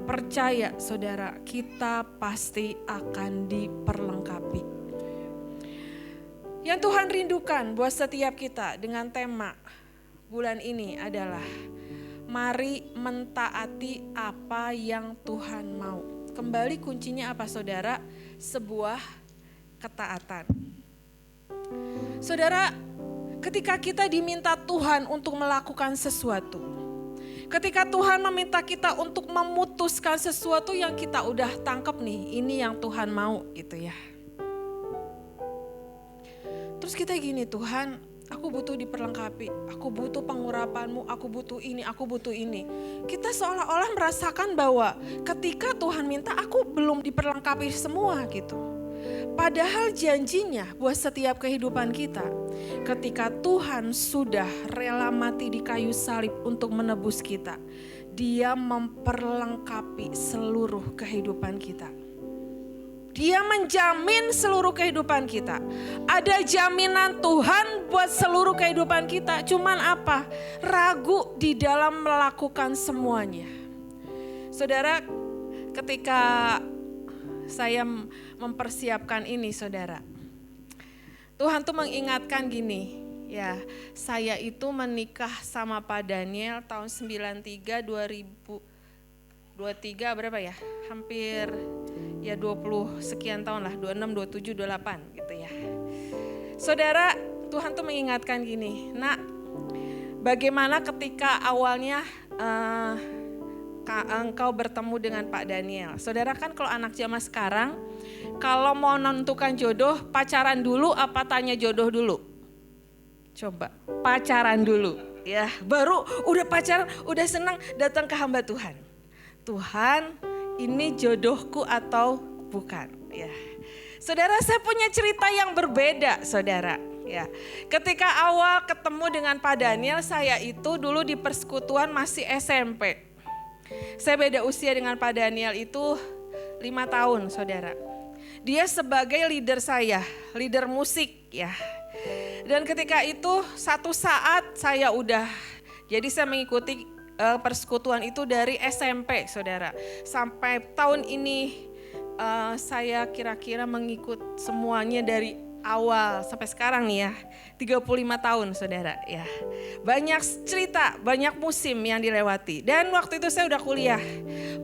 B: percaya saudara, kita pasti akan diperlengkapi. Yang Tuhan rindukan buat setiap kita dengan tema bulan ini adalah mari mentaati apa yang Tuhan mau. Kembali kuncinya apa saudara? Sebuah ketaatan. Saudara, ketika kita diminta Tuhan untuk melakukan sesuatu, ketika Tuhan meminta kita untuk memutuskan sesuatu yang kita udah tangkap nih, ini yang Tuhan mau gitu ya. Terus kita gini, Tuhan, aku butuh diperlengkapi, aku butuh pengurapan-Mu, aku butuh ini, aku butuh ini. Kita seolah-olah merasakan bahwa ketika Tuhan minta, aku belum diperlengkapi semua gitu. Padahal janjinya buat setiap kehidupan kita, ketika Tuhan sudah rela mati di kayu salib untuk menebus kita, Dia memperlengkapi seluruh kehidupan kita. Dia menjamin seluruh kehidupan kita. Ada jaminan Tuhan buat seluruh kehidupan kita. Cuman apa? Ragu di dalam melakukan semuanya. Saudara, ketika saya mempersiapkan ini saudara, Tuhan tuh mengingatkan gini, ya, saya itu menikah sama Pak Daniel tahun 93, 2023 berapa ya? Hampir ya 20 sekian tahun lah, 26, 27, 28 gitu ya. Saudara, Tuhan tuh mengingatkan gini, nak, bagaimana ketika awalnya engkau bertemu dengan Pak Daniel. Saudara, kan kalau anak zaman sekarang, kalau mau menentukan jodoh, pacaran dulu apa tanya jodoh dulu? Coba, pacaran dulu ya, baru udah pacaran, udah senang datang ke hamba Tuhan. Tuhan, ini jodohku atau bukan? Ya, saudara, saya punya cerita yang berbeda, saudara. Ya, ketika awal ketemu dengan Pak Daniel, saya itu dulu di persekutuan masih SMP. Saya beda usia dengan Pak Daniel itu 5 tahun, saudara. Dia sebagai leader saya, leader musik ya. Dan ketika itu satu saat saya jadi saya mengikuti persekutuan itu dari SMP, saudara. Sampai tahun ini saya kira-kira mengikut semuanya dari awal sampai sekarang nih ya, 35 tahun saudara ya. Banyak cerita, banyak musim yang dilewati. Dan waktu itu saya udah kuliah.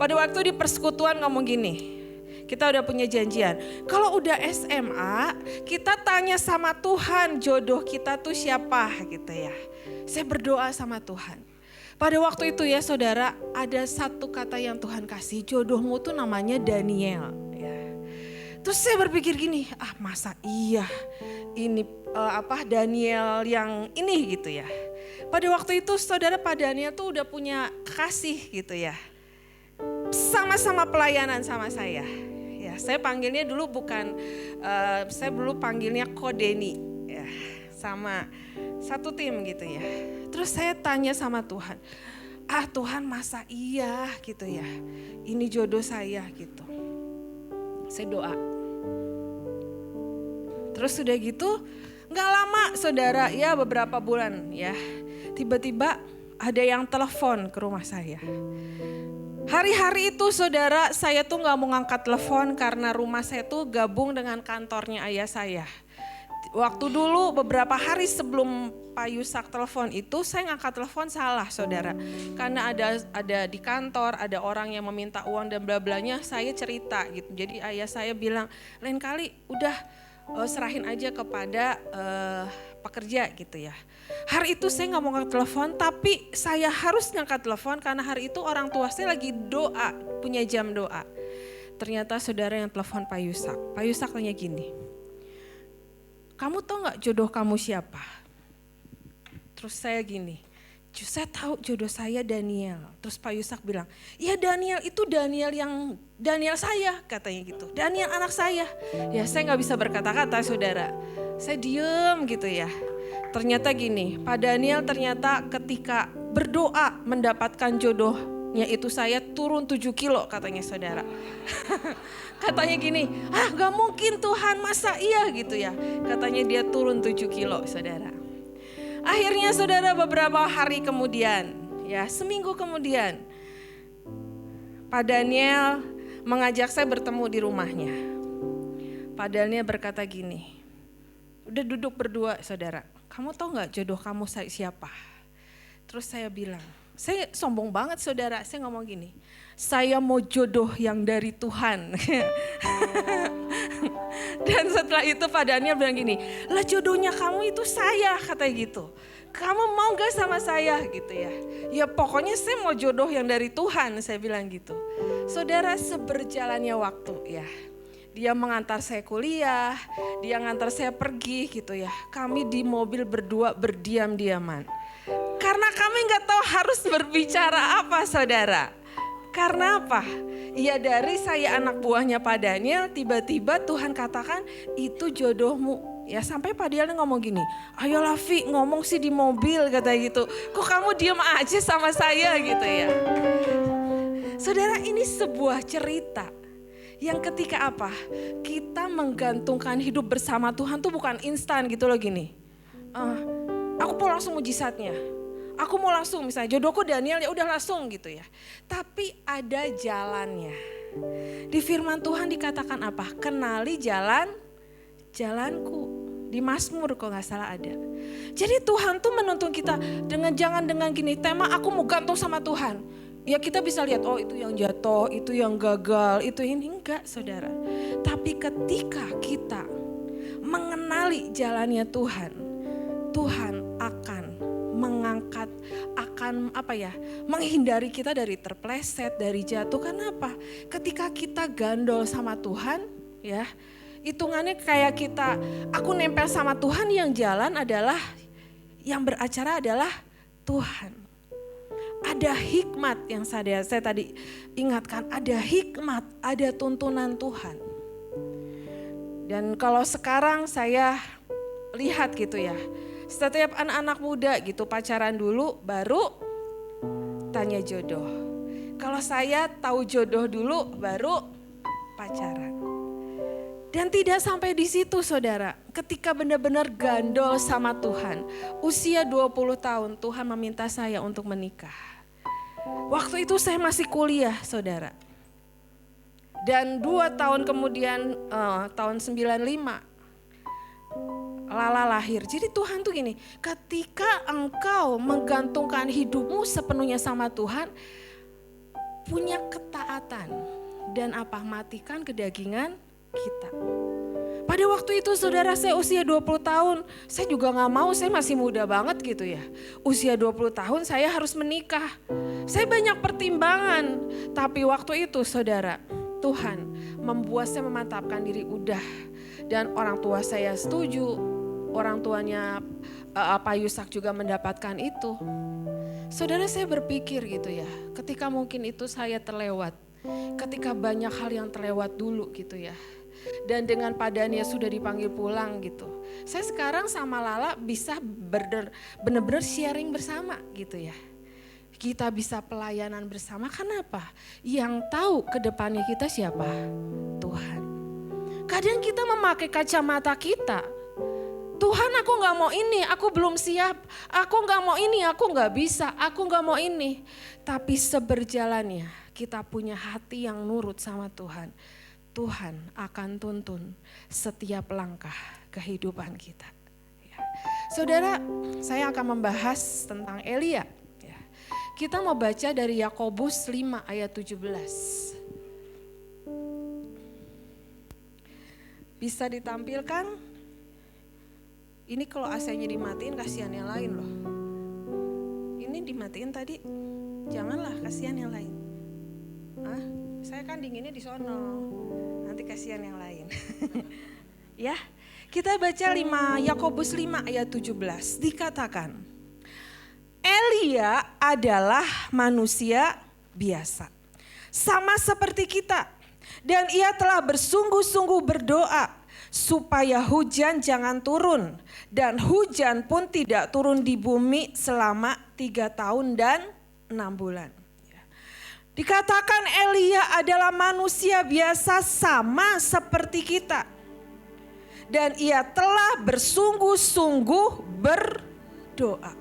B: Pada waktu di persekutuan ngomong gini, kita udah punya janjian. Kalau udah SMA, kita tanya sama Tuhan jodoh kita tuh siapa gitu ya. Saya berdoa sama Tuhan. Pada waktu itu ya saudara, ada satu kata yang Tuhan kasih, jodohmu tuh namanya Daniel ya. Terus saya berpikir gini, masa iya ini Daniel yang ini gitu ya. Pada waktu itu saudara, Pak Daniel tuh udah punya kekasih gitu ya. Sama-sama pelayanan sama saya. Ya, saya panggilnya dulu saya dulu panggilnya Kodeni ya, sama satu tim gitu ya. Terus saya tanya sama Tuhan, Tuhan masa iya gitu ya, ini jodoh saya gitu. Saya doa. Terus sudah gitu, gak lama saudara, ya beberapa bulan ya, tiba-tiba ada yang telepon ke rumah saya. Hari-hari itu saudara, saya tuh gak mau ngangkat telepon karena rumah saya tuh gabung dengan kantornya ayah saya. Waktu dulu beberapa hari sebelum Pak Yusak telepon itu, saya ngangkat telepon salah saudara. Karena ada di kantor, ada orang yang meminta uang dan bla-blanya, saya cerita gitu. Jadi ayah saya bilang, lain kali udah serahin aja kepada pekerja gitu ya. Hari itu saya nggak mau ngangkat telepon, tapi saya harus ngangkat telepon karena hari itu orang tua saya lagi doa, punya jam doa. Ternyata saudara yang telepon Pak Yusak. Pak Yusak tanya gini, kamu tahu nggak jodoh kamu siapa? Terus saya gini, saya tahu jodoh saya Daniel. Terus Pak Yusak bilang, ya Daniel itu Daniel saya katanya gitu. Daniel anak saya. Ya saya nggak bisa berkata-kata saudara. Saya diem gitu ya. Ternyata gini, Pak Daniel ternyata ketika berdoa mendapatkan jodohnya itu saya turun 7 kilo katanya saudara. Katanya gini, gak mungkin Tuhan masa iya gitu ya. Katanya dia turun 7 kilo saudara. Akhirnya saudara beberapa hari kemudian, ya seminggu kemudian, Pak Daniel mengajak saya bertemu di rumahnya. Pak Daniel berkata gini, udah duduk berdua saudara, kamu tahu gak jodoh kamu siapa? Terus saya bilang, saya sombong banget saudara, saya ngomong gini, saya mau jodoh yang dari Tuhan. Dan setelah itu Pak Daniel bilang gini, lah jodohnya kamu itu saya, katanya gitu. Kamu mau gak sama saya gitu ya. Ya pokoknya saya mau jodoh yang dari Tuhan, saya bilang gitu. Saudara, seberjalannya waktu ya. Dia mengantar saya kuliah, dia ngantar saya pergi gitu ya. Kami di mobil berdua berdiam-diaman. Karena kami gak tahu harus berbicara apa saudara. Karena apa? Ya dari saya anak buahnya Pak Daniel, tiba-tiba Tuhan katakan itu jodohmu. Ya sampai Pak Daniel ngomong gini, ayolah Vi ngomong sih di mobil katanya gitu. Kok kamu diam aja sama saya gitu ya. Saudara, ini sebuah cerita yang ketika apa? Kita menggantungkan hidup bersama Tuhan tuh bukan instan gitu loh gini. Aku mau langsung mujizatnya. Aku mau langsung misalnya jodohku Daniel ya udah langsung gitu ya. Tapi ada jalannya. Di firman Tuhan dikatakan apa? Kenali jalanku. Di Mazmur kok gak salah ada. Jadi Tuhan tuh menuntun kita jangan dengan gini, tema aku mau gantung sama Tuhan. Ya kita bisa lihat, oh itu yang jatuh, itu yang gagal, itu ini enggak saudara. Tapi ketika kita mengenali jalannya Tuhan, Tuhan akan mengangkat, akan menghindari kita dari terpleset, dari jatuh. Kenapa? Ketika kita gandol sama Tuhan, ya hitungannya kayak aku nempel sama Tuhan, yang jalan adalah, yang beracara adalah Tuhan. Ada hikmat yang saya tadi ingatkan, ada hikmat, ada tuntunan Tuhan. Dan kalau sekarang saya lihat gitu ya, setiap anak-anak muda gitu pacaran dulu baru tanya jodoh. Kalau saya tahu jodoh dulu baru pacaran. Dan tidak sampai di situ saudara, ketika benar-benar gandol sama Tuhan, usia 20 tahun Tuhan meminta saya untuk menikah. Waktu itu saya masih kuliah saudara. Dan 2 tahun kemudian, tahun 95, Lala lahir. Jadi Tuhan tuh gini, ketika engkau menggantungkan hidupmu sepenuhnya sama Tuhan, punya ketaatan dan matikan kedagingan kita. Pada waktu itu saudara, saya usia 20 tahun, saya juga gak mau, saya masih muda banget gitu ya. Usia 20 tahun saya harus menikah. Saya banyak pertimbangan, tapi waktu itu saudara, Tuhan membuat saya memantapkan diri udah. Dan orang tua saya setuju, orang tuanya Pak Yusak juga mendapatkan itu. Saudara, saya berpikir gitu ya, ketika mungkin itu saya terlewat, ketika banyak hal yang terlewat dulu gitu ya. Dan dengan padanya sudah dipanggil pulang gitu. Saya sekarang sama Lala bisa benar-benar sharing bersama gitu ya. Kita bisa pelayanan bersama, kenapa? Yang tahu ke depannya kita siapa? Tuhan. Kadang kita memakai kacamata kita. Tuhan, aku gak mau ini, aku belum siap. Aku gak mau ini, aku gak bisa, aku gak mau ini. Tapi seberjalannya kita punya hati yang nurut sama Tuhan. Tuhan akan tuntun setiap langkah kehidupan kita. Ya. Saudara, saya akan membahas tentang Elia. Ya. Kita mau baca dari Yakobus 5 ayat 17. Bisa ditampilkan? Ini kalau AC-nya dimatiin kasihan yang lain loh. Ini dimatiin tadi, janganlah kasihan yang lain. Saya kan dinginnya di sono, nanti kasihan yang lain. Ya, kita baca Yakobus 5 ayat 17, dikatakan, Elia adalah manusia biasa, sama seperti kita. Dan ia telah bersungguh-sungguh berdoa supaya hujan jangan turun. Dan hujan pun tidak turun di bumi selama 3 tahun dan 6 bulan. Dikatakan Elia adalah manusia biasa sama seperti kita. Dan ia telah bersungguh-sungguh berdoa.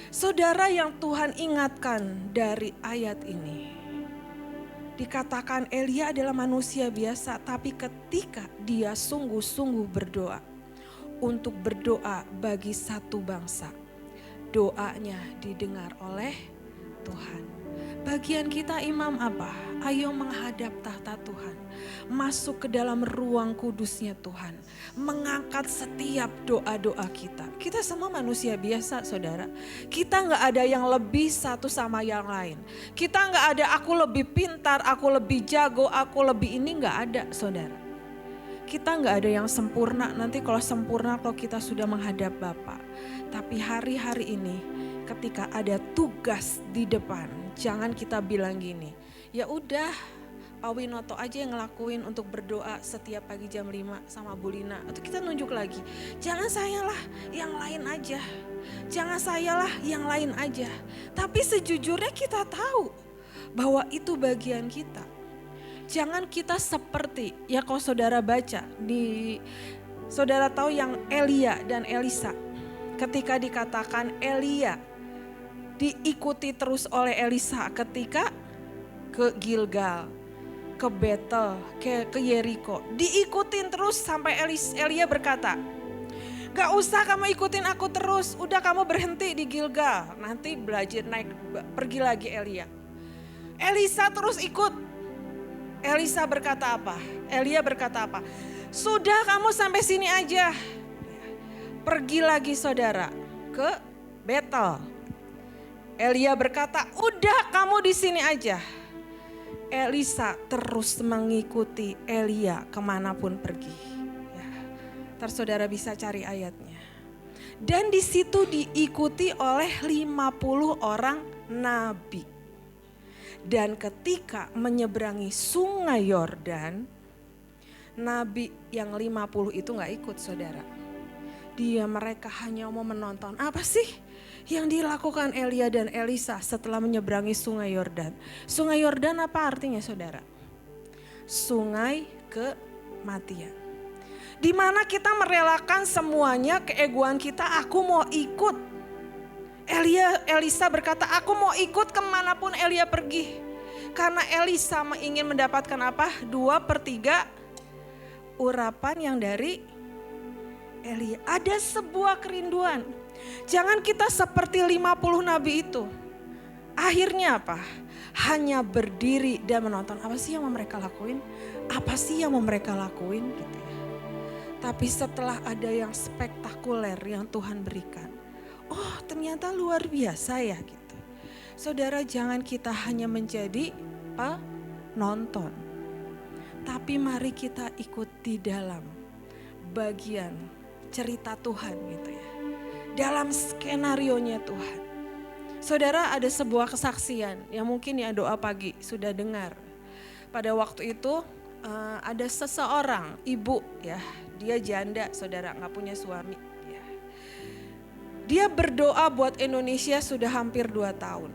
B: Saudara, yang Tuhan ingatkan dari ayat ini, dikatakan Elia adalah manusia biasa, tapi ketika dia sungguh-sungguh berdoa untuk berdoa bagi satu bangsa, doanya didengar oleh Tuhan. Bagian kita imam apa? Ayo menghadap tahta Tuhan, masuk ke dalam ruang kudusnya Tuhan, mengangkat setiap doa-doa kita. Kita semua manusia biasa, saudara. Kita nggak ada yang lebih satu sama yang lain. Kita nggak ada aku lebih pintar, aku lebih jago, aku lebih ini, nggak ada, saudara. Kita nggak ada yang sempurna. Nanti kalau sempurna kalau kita sudah menghadap Bapa. Tapi hari-hari ini ketika ada tugas di depan, jangan kita bilang gini, ya udah Pak Winoto aja yang ngelakuin untuk berdoa setiap pagi jam 5 sama Bu Lina. Atau kita nunjuk lagi, jangan sayalah, yang lain aja. Jangan sayalah, yang lain aja. Tapi sejujurnya kita tahu bahwa itu bagian kita. Jangan kita seperti, ya kalau saudara baca, saudara tahu yang Elia dan Elisa. Ketika dikatakan Elia diikuti terus oleh Elisa ketika ke Gilgal, ke Betel, ke Yeriko. Diikutin terus sampai Elia berkata, gak usah kamu ikutin aku terus, udah kamu berhenti di Gilgal. Nanti belajar naik, pergi lagi Elia. Elisa terus ikut. Elisa berkata apa? Elia berkata apa? Sudah kamu sampai sini aja. Pergi lagi saudara ke Betel. Elia berkata, udah kamu di sini aja. Elisa terus mengikuti Elia kemanapun pergi. Ya, ntar saudara bisa cari ayatnya. Dan di situ diikuti oleh 50 orang nabi. Dan ketika menyeberangi sungai Yordan, nabi yang 50 itu gak ikut saudara. Mereka hanya mau menonton. Apa sih yang dilakukan Elia dan Elisa setelah menyeberangi sungai Yordan? Sungai Yordan apa artinya saudara? Sungai kematian. Di mana kita merelakan semuanya, keegoan kita, aku mau ikut. Elisa berkata, aku mau ikut kemanapun Elia pergi. Karena Elisa ingin mendapatkan apa? 2/3 urapan yang dari Elia. Ada sebuah kerinduan. Jangan kita seperti 50 nabi itu. Akhirnya apa? Hanya berdiri dan menonton. Apa sih yang mau mereka lakuin? Apa sih yang mau mereka lakuin? Gitu ya. Tapi setelah ada yang spektakuler yang Tuhan berikan. Oh ternyata luar biasa ya gitu. Saudara, jangan kita hanya menjadi penonton. Tapi mari kita ikut di dalam bagian cerita Tuhan gitu ya. Dalam skenarionya Tuhan. Saudara, ada sebuah kesaksian yang mungkin ya doa pagi sudah dengar. Pada waktu itu ada seseorang ibu ya, dia janda saudara, gak punya suami. Ya. Dia berdoa buat Indonesia sudah hampir 2 tahun.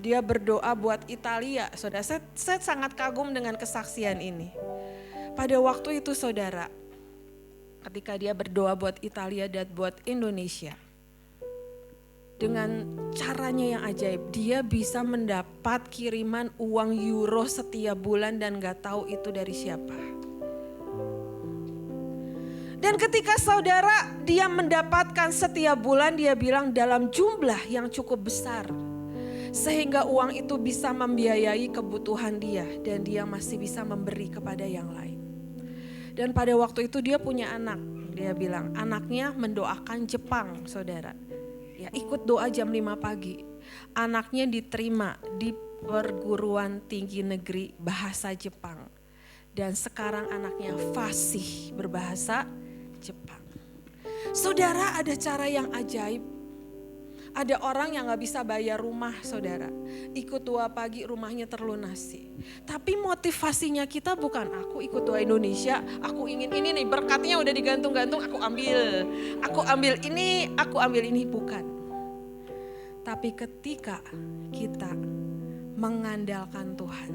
B: Dia berdoa buat Italia, saudara. Saya sangat kagum dengan kesaksian ini. Pada waktu itu saudara, ketika dia berdoa buat Italia dan buat Indonesia, dengan caranya yang ajaib. Dia bisa mendapat kiriman uang euro setiap bulan dan gak tahu itu dari siapa. Dan ketika saudara dia mendapatkan setiap bulan, dia bilang dalam jumlah yang cukup besar. Sehingga uang itu bisa membiayai kebutuhan dia dan dia masih bisa memberi kepada yang lain. Dan pada waktu itu dia punya anak. Dia bilang anaknya mendoakan Jepang, saudara. Ya, ikut doa jam 5 pagi. Anaknya diterima di perguruan tinggi negeri bahasa Jepang. Dan sekarang anaknya fasih berbahasa Jepang. Saudara, ada cara yang ajaib. Ada orang yang gak bisa bayar rumah, saudara. Ikut doa pagi rumahnya terlunasi. Tapi motivasinya kita bukan aku ikut doa Indonesia, aku ingin ini nih, berkatnya udah digantung-gantung, aku ambil. Aku ambil ini, bukan. Tapi ketika kita mengandalkan Tuhan,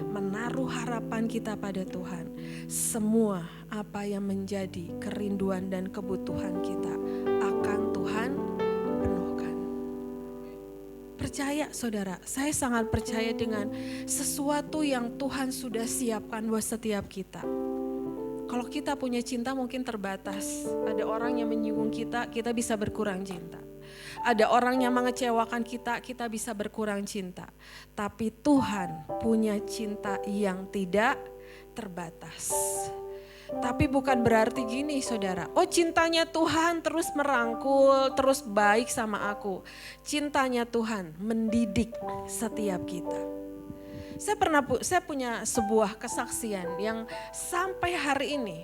B: menaruh harapan kita pada Tuhan, semua apa yang menjadi kerinduan dan kebutuhan kita akan Tuhan penuhkan. Percaya saudara, saya sangat percaya dengan sesuatu yang Tuhan sudah siapkan buat setiap kita. Kalau kita punya cinta mungkin terbatas. Ada orang yang menyinggung kita, kita bisa berkurang cinta. Ada orang yang mengecewakan kita, kita bisa berkurang cinta. Tapi Tuhan punya cinta yang tidak terbatas. Tapi bukan berarti gini saudara, oh cintanya Tuhan terus merangkul, terus baik sama aku. Cintanya Tuhan mendidik setiap kita. Saya punya sebuah kesaksian yang sampai hari ini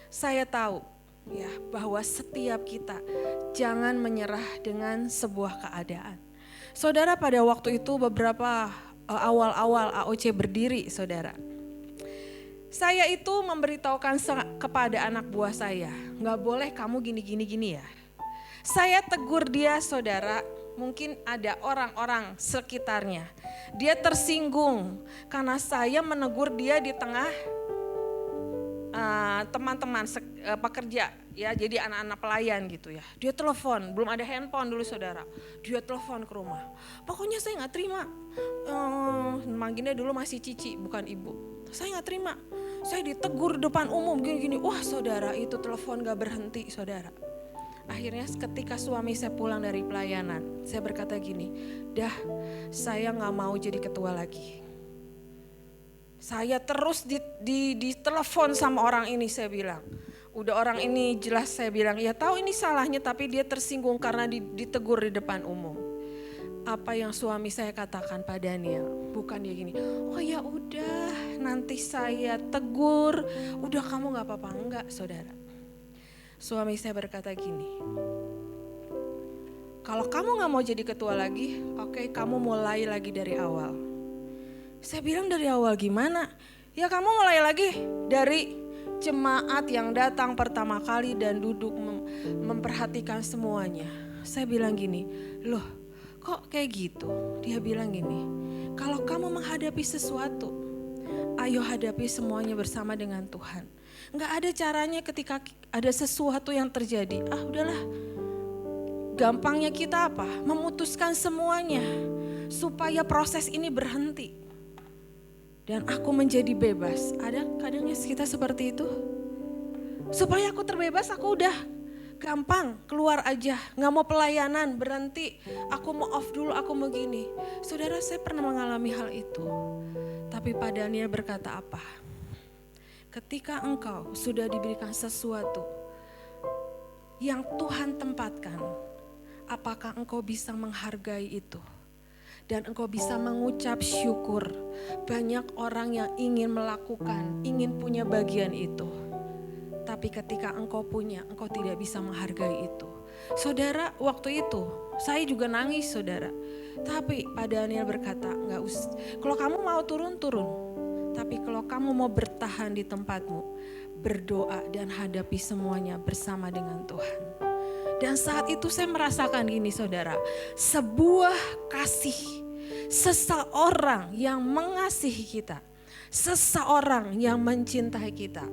B: saya tahu ya bahwa setiap kita jangan menyerah dengan sebuah keadaan. Saudara, pada waktu itu beberapa awal-awal AOC berdiri, saudara. Saya itu memberitahukan kepada anak buah saya, nggak boleh kamu gini ya. Saya tegur dia, saudara, mungkin ada orang-orang sekitarnya. Dia tersinggung karena saya menegur dia di tengah teman-teman pekerja, ya, jadi anak-anak pelayan gitu ya. Dia telepon, belum ada handphone dulu saudara. Dia telepon ke rumah. Pokoknya saya nggak terima. Manggilnya dulu masih Cici, bukan ibu. Saya nggak terima. Saya ditegur depan umum gini-gini. Wah saudara, itu telepon gak berhenti saudara. Akhirnya ketika suami saya pulang dari pelayanan, saya berkata gini, dah saya gak mau jadi ketua lagi. Saya terus di telepon sama orang ini, saya bilang. Udah orang ini jelas saya bilang, ya tahu ini salahnya tapi dia tersinggung karena ditegur di depan umum. Apa yang suami saya katakan pada Daniel, bukan dia gini, oh ya udah nanti saya tegur, udah kamu gak apa-apa, enggak saudara. Suami saya berkata gini, kalau kamu gak mau jadi ketua lagi, oke, kamu mulai lagi dari awal. Saya bilang dari awal gimana? Ya kamu mulai lagi dari jemaat yang datang pertama kali dan duduk memperhatikan semuanya. Saya bilang gini, loh kok kayak gitu? Dia bilang gini, kalau kamu menghadapi sesuatu, ayo hadapi semuanya bersama dengan Tuhan. Nggak ada caranya ketika ada sesuatu yang terjadi, udahlah. Gampangnya kita apa? Memutuskan semuanya supaya proses ini berhenti. Dan aku menjadi bebas. Ada kadangnya kita seperti itu. Supaya aku terbebas, aku udah gampang keluar aja, gak mau pelayanan, berhenti, aku mau off dulu, aku mau gini. Saudara, saya pernah mengalami hal itu. Tapi Pak Daniel berkata apa? Ketika engkau sudah diberikan sesuatu yang Tuhan tempatkan, apakah engkau bisa menghargai itu? Dan engkau bisa mengucap syukur. Banyak orang yang ingin melakukan, ingin punya bagian itu. Tapi ketika engkau punya, engkau tidak bisa menghargai itu. Saudara, waktu itu saya juga nangis saudara. Tapi Pak Daniel berkata, enggak usah. Kalau kamu mau turun. Tapi kalau kamu mau bertahan di tempatmu, berdoa dan hadapi semuanya bersama dengan Tuhan. Dan saat itu saya merasakan gini saudara, sebuah kasih, seseorang yang mengasihi kita, seseorang yang mencintai kita.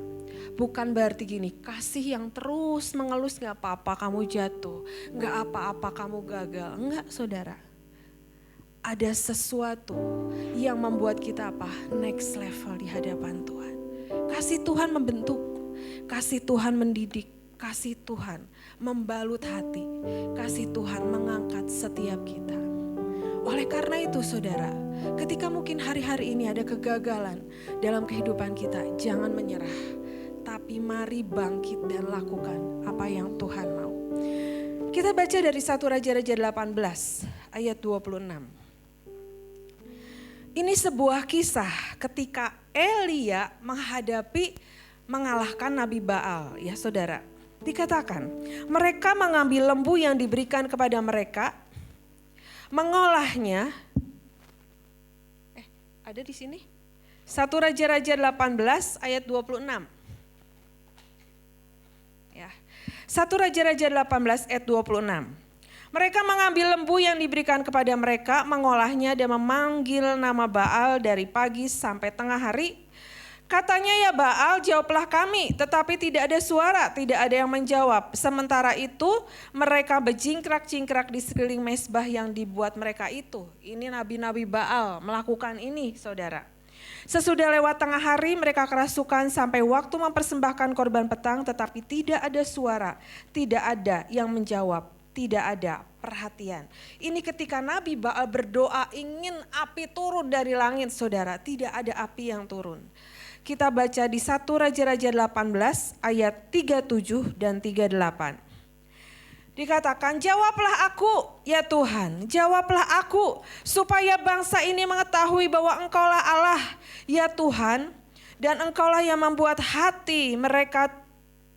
B: Bukan berarti gini, kasih yang terus mengelus gak apa-apa kamu jatuh, gak apa-apa kamu gagal. Enggak saudara. Ada sesuatu yang membuat kita apa? Next level di hadapan Tuhan. Kasih Tuhan membentuk, kasih Tuhan mendidik, kasih Tuhan membalut hati, kasih Tuhan mengangkat setiap kita. Oleh karena itu saudara, ketika mungkin hari-hari ini ada kegagalan dalam kehidupan kita, jangan menyerah. Tapi mari bangkit dan lakukan apa yang Tuhan mau. Kita baca dari 1 Raja-Raja 18 ayat 26. Ini sebuah kisah ketika Elia mengalahkan Nabi Baal ya saudara. Dikatakan mereka mengambil lembu yang diberikan kepada mereka, mengolahnya. Ada di sini. 1 Raja-Raja 18 ayat 26. Ya. 1 Raja-Raja 18 ayat 26. Mereka mengambil lembu yang diberikan kepada mereka, mengolahnya dan memanggil nama Baal dari pagi sampai tengah hari. Katanya, ya Baal, jawablah kami, tetapi tidak ada suara, tidak ada yang menjawab. Sementara itu mereka berjingkrak-jingkrak di sekeliling mezbah yang dibuat mereka itu. Ini nabi-nabi Baal melakukan ini saudara. Sesudah lewat tengah hari mereka kerasukan sampai waktu mempersembahkan korban petang, tetapi tidak ada suara, tidak ada yang menjawab, tidak ada perhatian. Ini ketika Nabi Baal berdoa ingin api turun dari langit saudara, tidak ada api yang turun. Kita baca di 1 Raja-Raja 18 ayat 37 dan 38. Dikatakan, jawablah aku ya Tuhan, jawablah aku supaya bangsa ini mengetahui bahwa Engkaulah Allah ya Tuhan, dan Engkaulah yang membuat hati mereka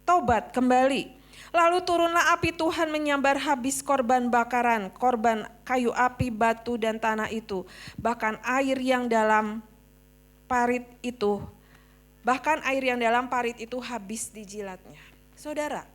B: tobat kembali. Lalu turunlah api Tuhan menyambar habis korban bakaran, korban kayu api, batu dan tanah itu. Bahkan air yang dalam parit itu habis dijilatnya. Saudara,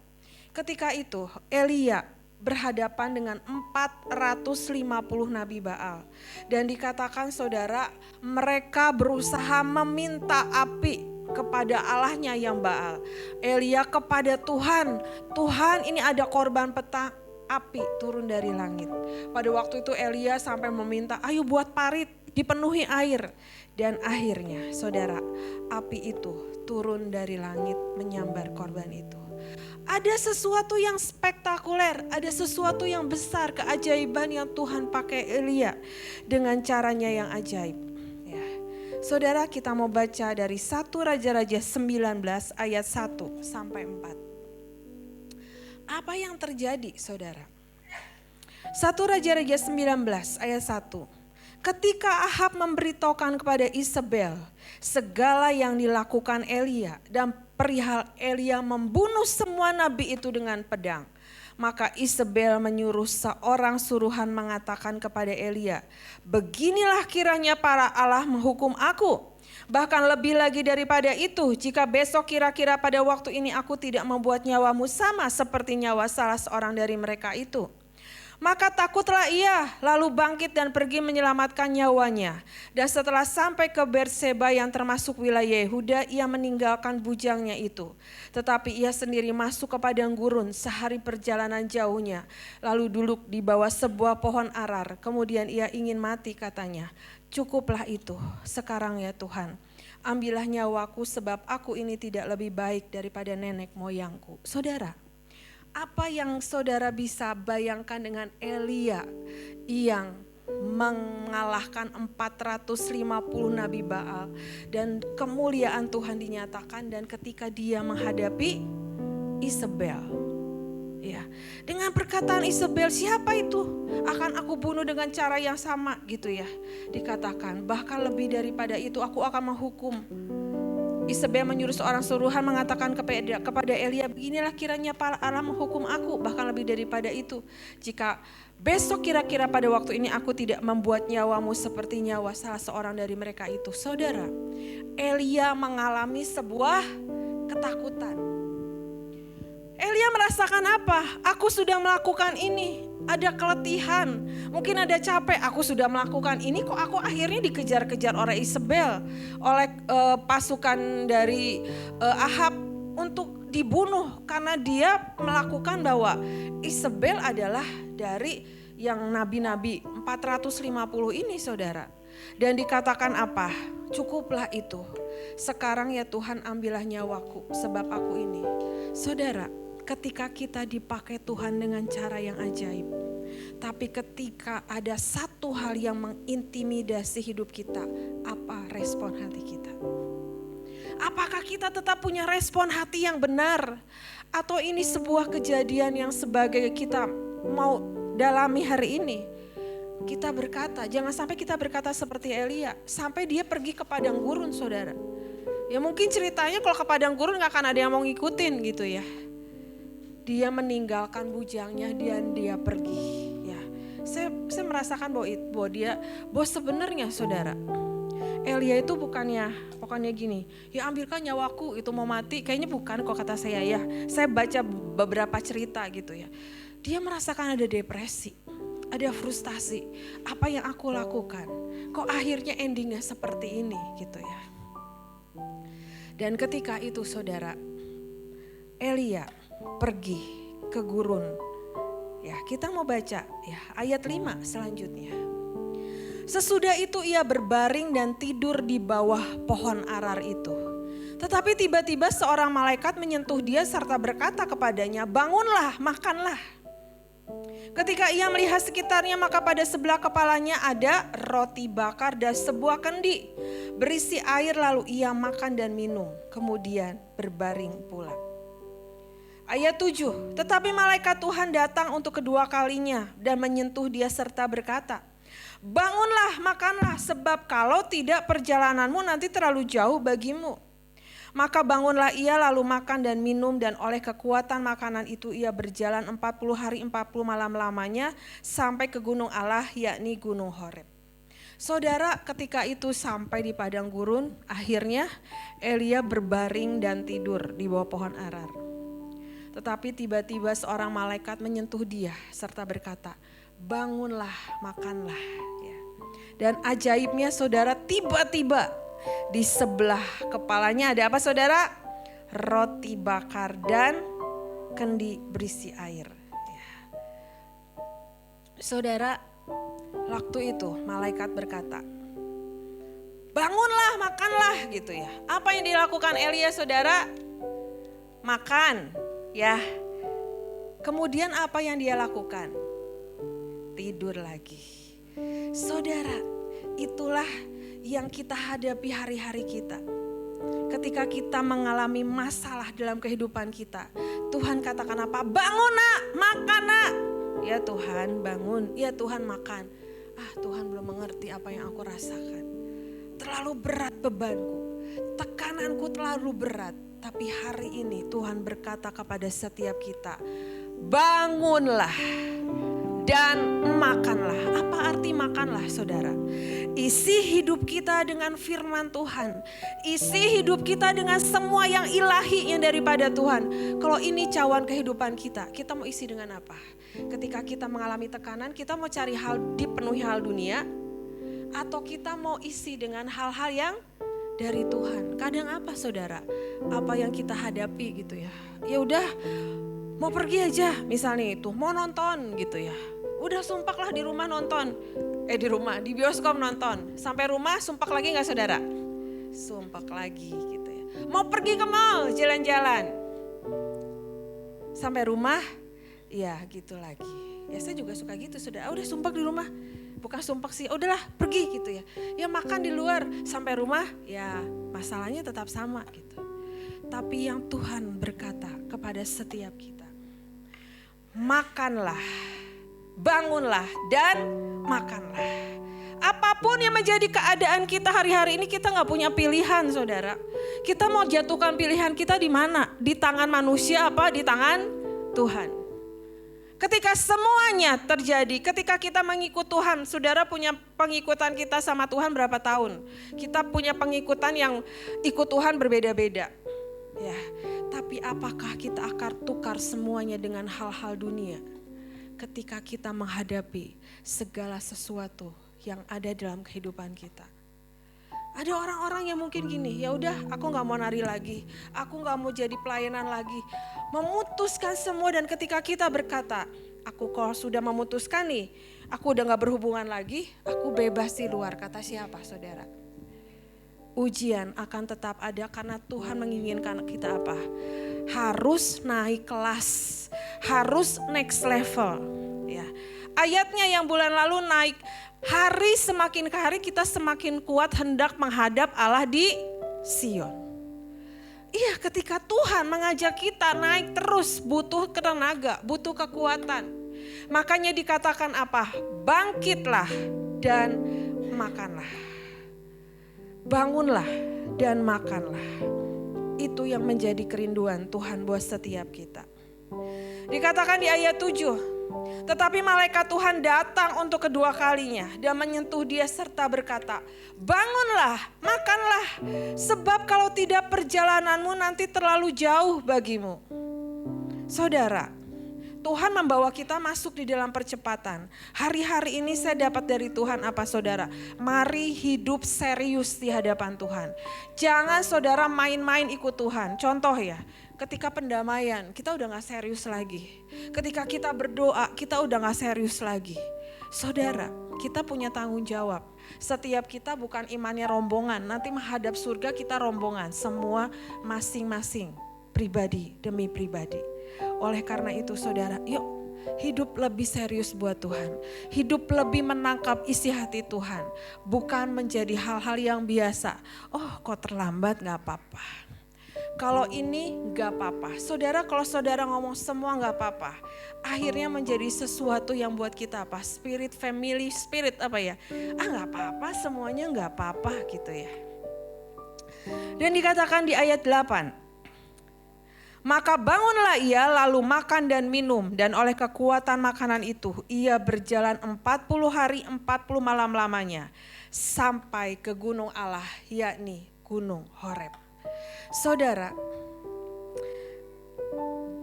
B: ketika itu Elia berhadapan dengan 450 nabi Baal. Dan dikatakan saudara, mereka berusaha meminta api kepada Allahnya yang Baal. Elia kepada Tuhan, Tuhan ini ada korban petang, api turun dari langit. Pada waktu itu Elia sampai meminta, ayo buat parit, dipenuhi air. Dan akhirnya saudara, api itu turun dari langit menyambar korban itu. Ada sesuatu yang spektakuler, ada sesuatu yang besar, keajaiban yang Tuhan pakai Elia dengan caranya yang ajaib. Ya. Saudara, kita mau baca dari 1 Raja-Raja 19 ayat 1 sampai 4. Apa yang terjadi saudara? 1 Raja-Raja 19 ayat 1. Ketika Ahab memberitahukan kepada Isabel segala yang dilakukan Elia dan perihal Elia membunuh semua nabi itu dengan pedang, maka Isabel menyuruh seorang suruhan mengatakan kepada Elia, beginilah kiranya para Allah menghukum aku. Bahkan lebih lagi daripada itu, jika besok kira-kira pada waktu ini aku tidak membuat nyawamu sama seperti nyawa salah seorang dari mereka itu. Maka takutlah ia, lalu bangkit dan pergi menyelamatkan nyawanya. Dan setelah sampai ke Berseba yang termasuk wilayah Yehuda, ia meninggalkan bujangnya itu. Tetapi ia sendiri masuk ke padang gurun sehari perjalanan jauhnya. Lalu duduk di bawah sebuah pohon arar. Kemudian ia ingin mati katanya, cukuplah itu sekarang ya Tuhan. Ambillah nyawaku sebab aku ini tidak lebih baik daripada nenek moyangku. Saudara, apa yang saudara bisa bayangkan dengan Elia yang mengalahkan 450 nabi Baal dan kemuliaan Tuhan dinyatakan, dan ketika dia menghadapi Isabel, ya, dengan perkataan Isabel, siapa itu? Akan aku bunuh dengan cara yang sama gitu ya. Dikatakan bahkan lebih daripada itu, aku akan menghukum. Isabel menyuruh seorang suruhan mengatakan kepada Elia, beginilah kiranya para Allah menghukum aku, bahkan lebih daripada itu. Jika besok kira-kira pada waktu ini aku tidak membuat nyawamu seperti nyawa salah seorang dari mereka itu. Saudara, Elia mengalami sebuah ketakutan. Elia merasakan apa? Aku sudah melakukan ini, ada keletihan, mungkin ada capek, aku sudah melakukan ini, kok aku akhirnya dikejar-kejar oleh Isabel, oleh pasukan dari Ahab untuk dibunuh karena dia melakukan bahwa Isabel adalah dari yang nabi-nabi 450 ini saudara. Dan dikatakan apa? Cukuplah itu. Sekarang ya Tuhan ambillah nyawaku sebab aku ini. Saudara, ketika kita dipakai Tuhan dengan cara yang ajaib. Tapi ketika ada satu hal yang mengintimidasi hidup kita, apa respon hati kita? Apakah kita tetap punya respon hati yang benar? Atau ini sebuah kejadian yang sebagai kita mau dalami hari ini? Kita berkata, jangan sampai kita berkata seperti Elia, sampai dia pergi ke padang gurun saudara. Ya mungkin ceritanya kalau ke padang gurun gak akan ada yang mau ngikutin gitu ya. Dia meninggalkan bujangnya dan dia pergi. Ya, saya merasakan bahwa dia, sebenarnya saudara, Elia itu bukannya gini, ya ambilkan nyawaku itu mau mati. Kayaknya bukan kok kata saya ya. Saya baca beberapa cerita gitu ya. Dia merasakan ada depresi, ada frustasi. Apa yang aku lakukan? Kok akhirnya endingnya seperti ini gitu ya. Dan ketika itu saudara, Elia pergi ke gurun. Ya, kita mau baca ya ayat 5 selanjutnya. Sesudah itu ia berbaring dan tidur di bawah pohon arar itu. Tetapi tiba-tiba seorang malaikat menyentuh dia serta berkata kepadanya, "Bangunlah, makanlah." Ketika ia melihat sekitarnya, maka pada sebelah kepalanya ada roti bakar dan sebuah kendi berisi air, lalu ia makan dan minum, kemudian berbaring pula. Ayat 7, tetapi malaikat Tuhan datang untuk kedua kalinya dan menyentuh dia serta berkata, "Bangunlah, makanlah, sebab kalau tidak perjalananmu nanti terlalu jauh bagimu." Maka bangunlah ia lalu makan dan minum, dan oleh kekuatan makanan itu ia berjalan 40 hari 40 malam lamanya sampai ke gunung Allah, yakni gunung Horeb. Saudara, ketika itu sampai di padang gurun, akhirnya Elia berbaring dan tidur di bawah pohon arar. Tetapi tiba-tiba seorang malaikat menyentuh dia serta berkata, "Bangunlah, makanlah." Ya. Dan ajaibnya saudara, tiba-tiba di sebelah kepalanya ada apa saudara? Roti bakar dan kendi berisi air. Ya. Saudara, waktu itu malaikat berkata, "Bangunlah, makanlah," gitu ya. Apa yang dilakukan Elia saudara? Makan, ya. Kemudian apa yang dia lakukan? Tidur lagi. Saudara, itulah yang kita hadapi hari-hari kita. Ketika kita mengalami masalah dalam kehidupan kita, Tuhan katakan apa? "Bangun nak, makan nak." Ya Tuhan bangun, ya Tuhan makan. Tuhan belum mengerti apa yang aku rasakan. Terlalu berat bebanku, tekananku terlalu berat. Tapi hari ini Tuhan berkata kepada setiap kita, "Bangunlah dan makanlah." Apa arti makanlah saudara? Isi hidup kita dengan firman Tuhan. Isi hidup kita dengan semua yang ilahi yang daripada Tuhan. Kalau ini cawan kehidupan kita, kita mau isi dengan apa? Ketika kita mengalami tekanan, kita mau cari dipenuhi hal dunia, atau kita mau isi dengan hal-hal yang dari Tuhan. Kadang apa saudara? Apa yang kita hadapi gitu ya. Ya udah, mau pergi aja misalnya itu, mau nonton gitu ya. Udah sumpaklah di rumah nonton. Di bioskop nonton. Sampai rumah sumpak lagi gak saudara? Sumpak lagi gitu ya. Mau pergi ke mall, jalan-jalan. Sampai rumah, ya gitu lagi. Ya saya juga suka gitu saudara. Udah sumpak di rumah. Bukan sumpak sih, udahlah pergi gitu ya. Ya makan di luar, sampai rumah ya masalahnya tetap sama gitu. Tapi yang Tuhan berkata kepada setiap kita, makanlah, bangunlah dan makanlah. Apapun yang menjadi keadaan kita hari-hari ini, kita gak punya pilihan saudara. Kita mau jatuhkan pilihan kita di mana? Di tangan manusia apa di tangan Tuhan? Ketika semuanya terjadi, ketika kita mengikut Tuhan, saudara punya pengikutan kita sama Tuhan berapa tahun? Kita punya pengikutan yang ikut Tuhan berbeda-beda. Ya, tapi apakah kita akan tukar semuanya dengan hal-hal dunia? Ketika kita menghadapi segala sesuatu yang ada dalam kehidupan kita. Ada orang-orang yang mungkin gini, ya udah aku gak mau nari lagi, aku gak mau jadi pelayanan lagi. Memutuskan semua, dan ketika kita berkata, aku kalau sudah memutuskan nih, aku udah gak berhubungan lagi, aku bebas di luar. Kata siapa saudara? Ujian akan tetap ada karena Tuhan menginginkan kita apa? Harus naik kelas, harus next level. Ya. Ayatnya yang bulan lalu naik, hari semakin ke hari kita semakin kuat hendak menghadap Allah di Sion. Iya, ketika Tuhan mengajak kita naik terus, butuh tenaga, butuh kekuatan. Makanya dikatakan apa? Bangkitlah dan makanlah. Bangunlah dan makanlah. Itu yang menjadi kerinduan Tuhan buat setiap kita. Dikatakan di ayat 7, tetapi malaikat Tuhan datang untuk kedua kalinya dan menyentuh dia serta berkata, bangunlah, makanlah, sebab kalau tidak perjalananmu nanti terlalu jauh bagimu. Saudara, Tuhan membawa kita masuk di dalam percepatan. Hari-hari ini saya dapat dari Tuhan apa saudara? Mari hidup serius di hadapan Tuhan. Jangan saudara main-main ikut Tuhan. Contoh ya, ketika pendamaian kita udah gak serius lagi. Ketika kita berdoa kita udah gak serius lagi. Saudara, kita punya tanggung jawab. Setiap kita bukan imannya rombongan. Nanti menghadap surga kita rombongan. Semua masing-masing, pribadi demi pribadi. Oleh karena itu saudara, yuk hidup lebih serius buat Tuhan. Hidup lebih menangkap isi hati Tuhan. Bukan menjadi hal-hal yang biasa. Oh kok terlambat gak apa-apa. Kalau ini gak apa-apa. Saudara, kalau saudara ngomong semua gak apa-apa. Akhirnya menjadi sesuatu yang buat kita apa? Spirit family, spirit apa ya? Gak apa-apa, semuanya gak apa-apa gitu ya. Dan dikatakan di ayat 8. Maka bangunlah ia lalu makan dan minum, dan oleh kekuatan makanan itu ia berjalan 40 hari 40 malam lamanya sampai ke gunung Allah, yakni gunung Horeb. Saudara,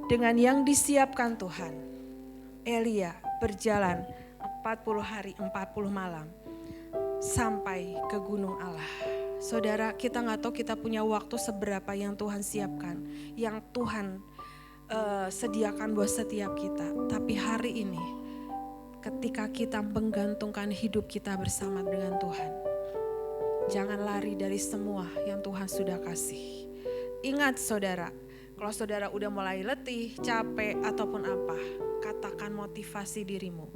B: dengan yang disiapkan Tuhan, Elia berjalan 40 hari 40 malam sampai ke gunung Allah. Saudara, kita gak tahu kita punya waktu seberapa yang Tuhan siapkan, yang Tuhan sediakan buat setiap kita. Tapi hari ini, ketika kita menggantungkan hidup kita bersama dengan Tuhan, jangan lari dari semua yang Tuhan sudah kasih. Ingat saudara, kalau saudara udah mulai letih, capek ataupun apa, katakan motivasi dirimu.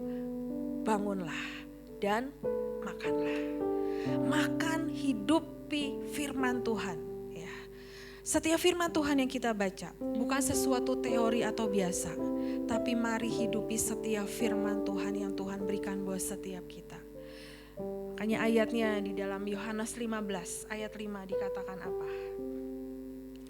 B: Bangunlah dan makanlah. Makan, hidupi firman Tuhan. Ya. Setiap firman Tuhan yang kita baca bukan sesuatu teori atau biasa, tapi mari hidupi setiap firman Tuhan yang Tuhan berikan buat setiap kita. Makanya ayatnya di dalam Yohanes 15 ayat 5 dikatakan apa?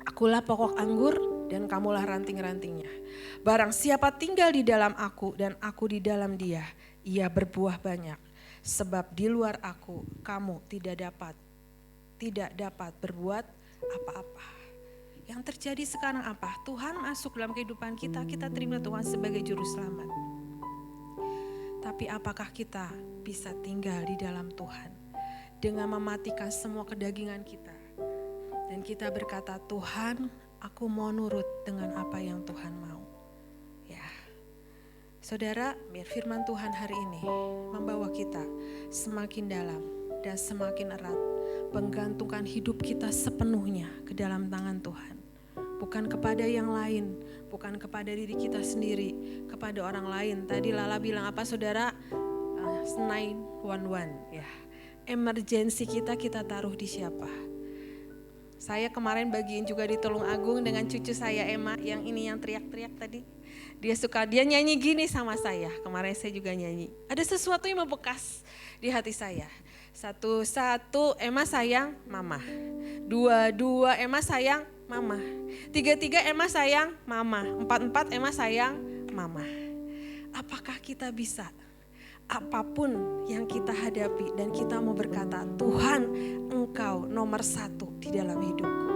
B: Akulah pokok anggur dan kamulah ranting-rantingnya. Barang siapa tinggal di dalam aku dan aku di dalam dia, ia berbuah banyak. Sebab di luar aku, kamu tidak dapat berbuat apa-apa. Yang terjadi sekarang apa? Tuhan masuk dalam kehidupan kita, kita terima Tuhan sebagai juru selamat. Tapi apakah kita bisa tinggal di dalam Tuhan dengan mematikan semua kedagingan kita? Dan kita berkata, Tuhan, aku mau nurut dengan apa yang Tuhan mau. Saudara, biar firman Tuhan hari ini membawa kita semakin dalam dan semakin erat. Menggantungkan hidup kita sepenuhnya ke dalam tangan Tuhan. Bukan kepada yang lain, bukan kepada diri kita sendiri, kepada orang lain. Tadi Lala bilang apa saudara? 911 ya. Emergensi kita taruh di siapa? Saya kemarin bagiin juga di Tulung Agung dengan cucu saya Emma yang ini yang teriak-teriak tadi. Dia nyanyi gini sama saya, kemarin saya juga nyanyi. Ada sesuatu yang membekas di hati saya. 1-1 Emma sayang mama. 2-2 Emma sayang mama. 3-3 Emma sayang mama. 4-4 Emma sayang mama. Apakah kita bisa apapun yang kita hadapi dan kita mau berkata, Tuhan Engkau nomor 1 di dalam hidupku.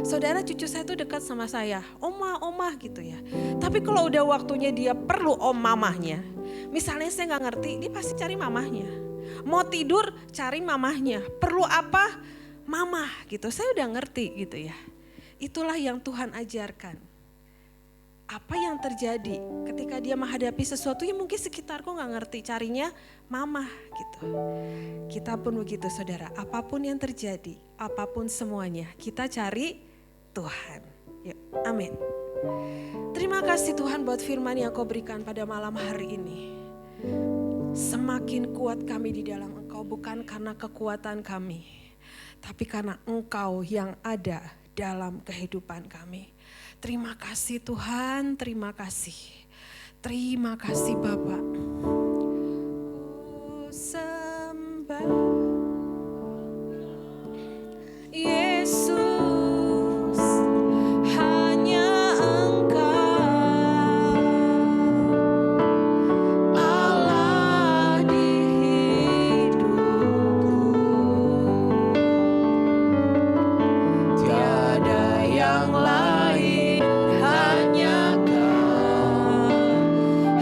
B: Saudara, cucu saya tuh dekat sama saya, oma gitu ya. Tapi kalau udah waktunya dia perlu mamahnya, misalnya saya gak ngerti, dia pasti cari mamahnya. Mau tidur, cari mamahnya. Perlu apa? mama gitu, saya udah ngerti gitu ya. Itulah yang Tuhan ajarkan. Apa yang terjadi ketika dia menghadapi sesuatu yang mungkin sekitarku gak ngerti, carinya mama gitu. Kita pun begitu saudara, apapun yang terjadi, apapun semuanya, kita cari Tuhan. Yuk, amin. Terima kasih Tuhan buat firman yang Kau berikan pada malam hari ini. Semakin kuat kami di dalam Engkau, bukan karena kekuatan kami, tapi karena Engkau yang ada dalam kehidupan kami. Terima kasih Tuhan, terima kasih. Terima kasih Bapa. Ku sembah Yesus, hanya Engkau Allah di hidupku. Tiada yang lain, hanya Kau,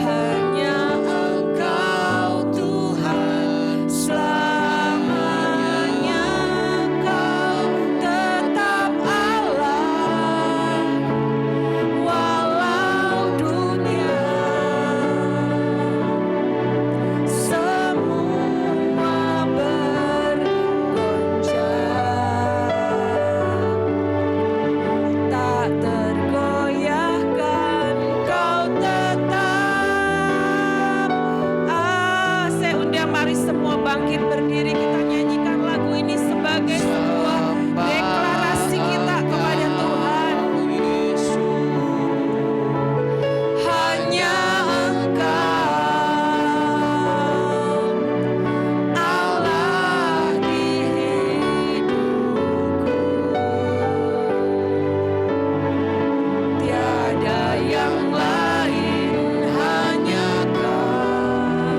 B: hanya Engkau Tuhan selamanya. Kau tetap Allah, walau dunia semua bergoncang, tak tergoyahkan, Kau tetap. Saya undang mari semua bangkit berdiri, kita nyanyikan lagu ini sebagai sebuah deklarasi kita kepada Tuhan. Hanya Engkau Allah di hidupku. Tiada yang lain, hanya Kau,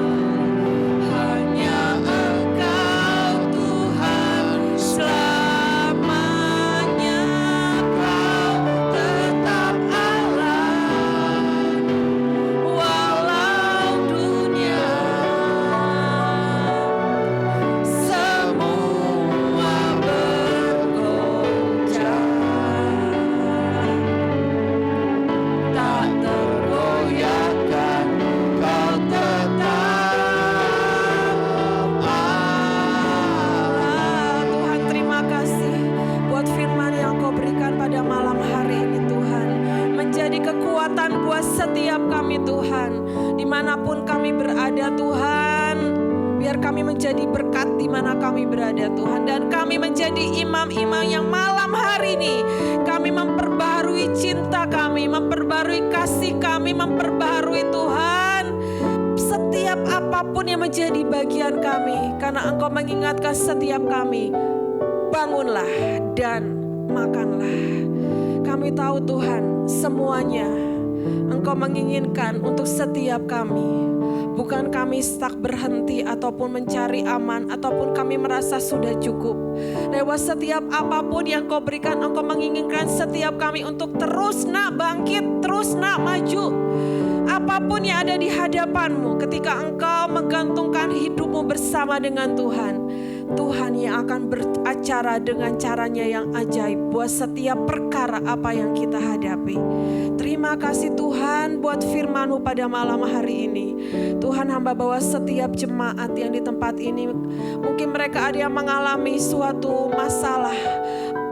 B: hanya Engkau Tuhan selamanya. Kau tetap Allah, walau dunia semua bergoncang, tak tergoyahkan, Kau tetap Allah. Tuhan, terima kasih buat firman yang Kau berikan pada malam hari ini Tuhan. Menjadi kekuatan buat setiap kami Tuhan. Dimanapun kami berada Tuhan, biar kami menjadi berkat di mana kami berada Tuhan. Dan kami menjadi imam-imam yang malam hari ini kami memperbarui cinta kami, memperbarui kasih kami, memperbarui Tuhan setiap apapun yang menjadi bagian kami. Karena Engkau mengingatkan setiap kami, bangunlah dan makanlah. Kami tahu Tuhan, semuanya Engkau menginginkan untuk setiap kami. Bukan kami stuck berhenti ataupun mencari aman ataupun kami merasa sudah cukup. Lewat setiap apapun yang Kau berikan, Engkau menginginkan setiap kami untuk terus nak bangkit, terus nak maju. Apapun yang ada di hadapanmu, ketika Engkau menggantungkan hidupmu bersama dengan Tuhan, Tuhan yang akan beracara dengan caranya yang ajaib buat setiap perkara apa yang kita hadapi. Terima kasih Tuhan buat firman-Mu pada malam hari ini. Tuhan, hamba bawa setiap jemaat yang di tempat ini, mungkin mereka ada yang mengalami suatu masalah,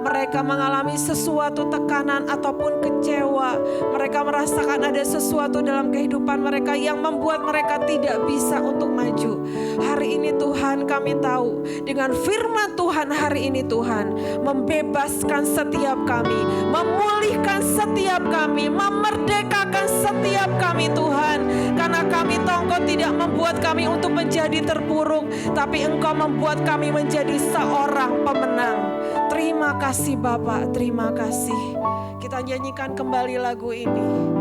B: mereka mengalami sesuatu tekanan ataupun kecewa. Mereka merasakan ada sesuatu dalam kehidupan mereka yang membuat mereka tidak bisa untuk maju. Hari ini Tuhan, kami tahu dengan firman Tuhan hari ini Tuhan membebaskan setiap kami, memulihkan setiap kami, memerdekakan setiap kami Tuhan. Karena kami tahu Engkau tidak membuat kami untuk menjadi terpuruk, tapi Engkau membuat kami menjadi seorang pemenang. Terima kasih Bapak, terima kasih. Kita nyanyikan kembali lagu ini.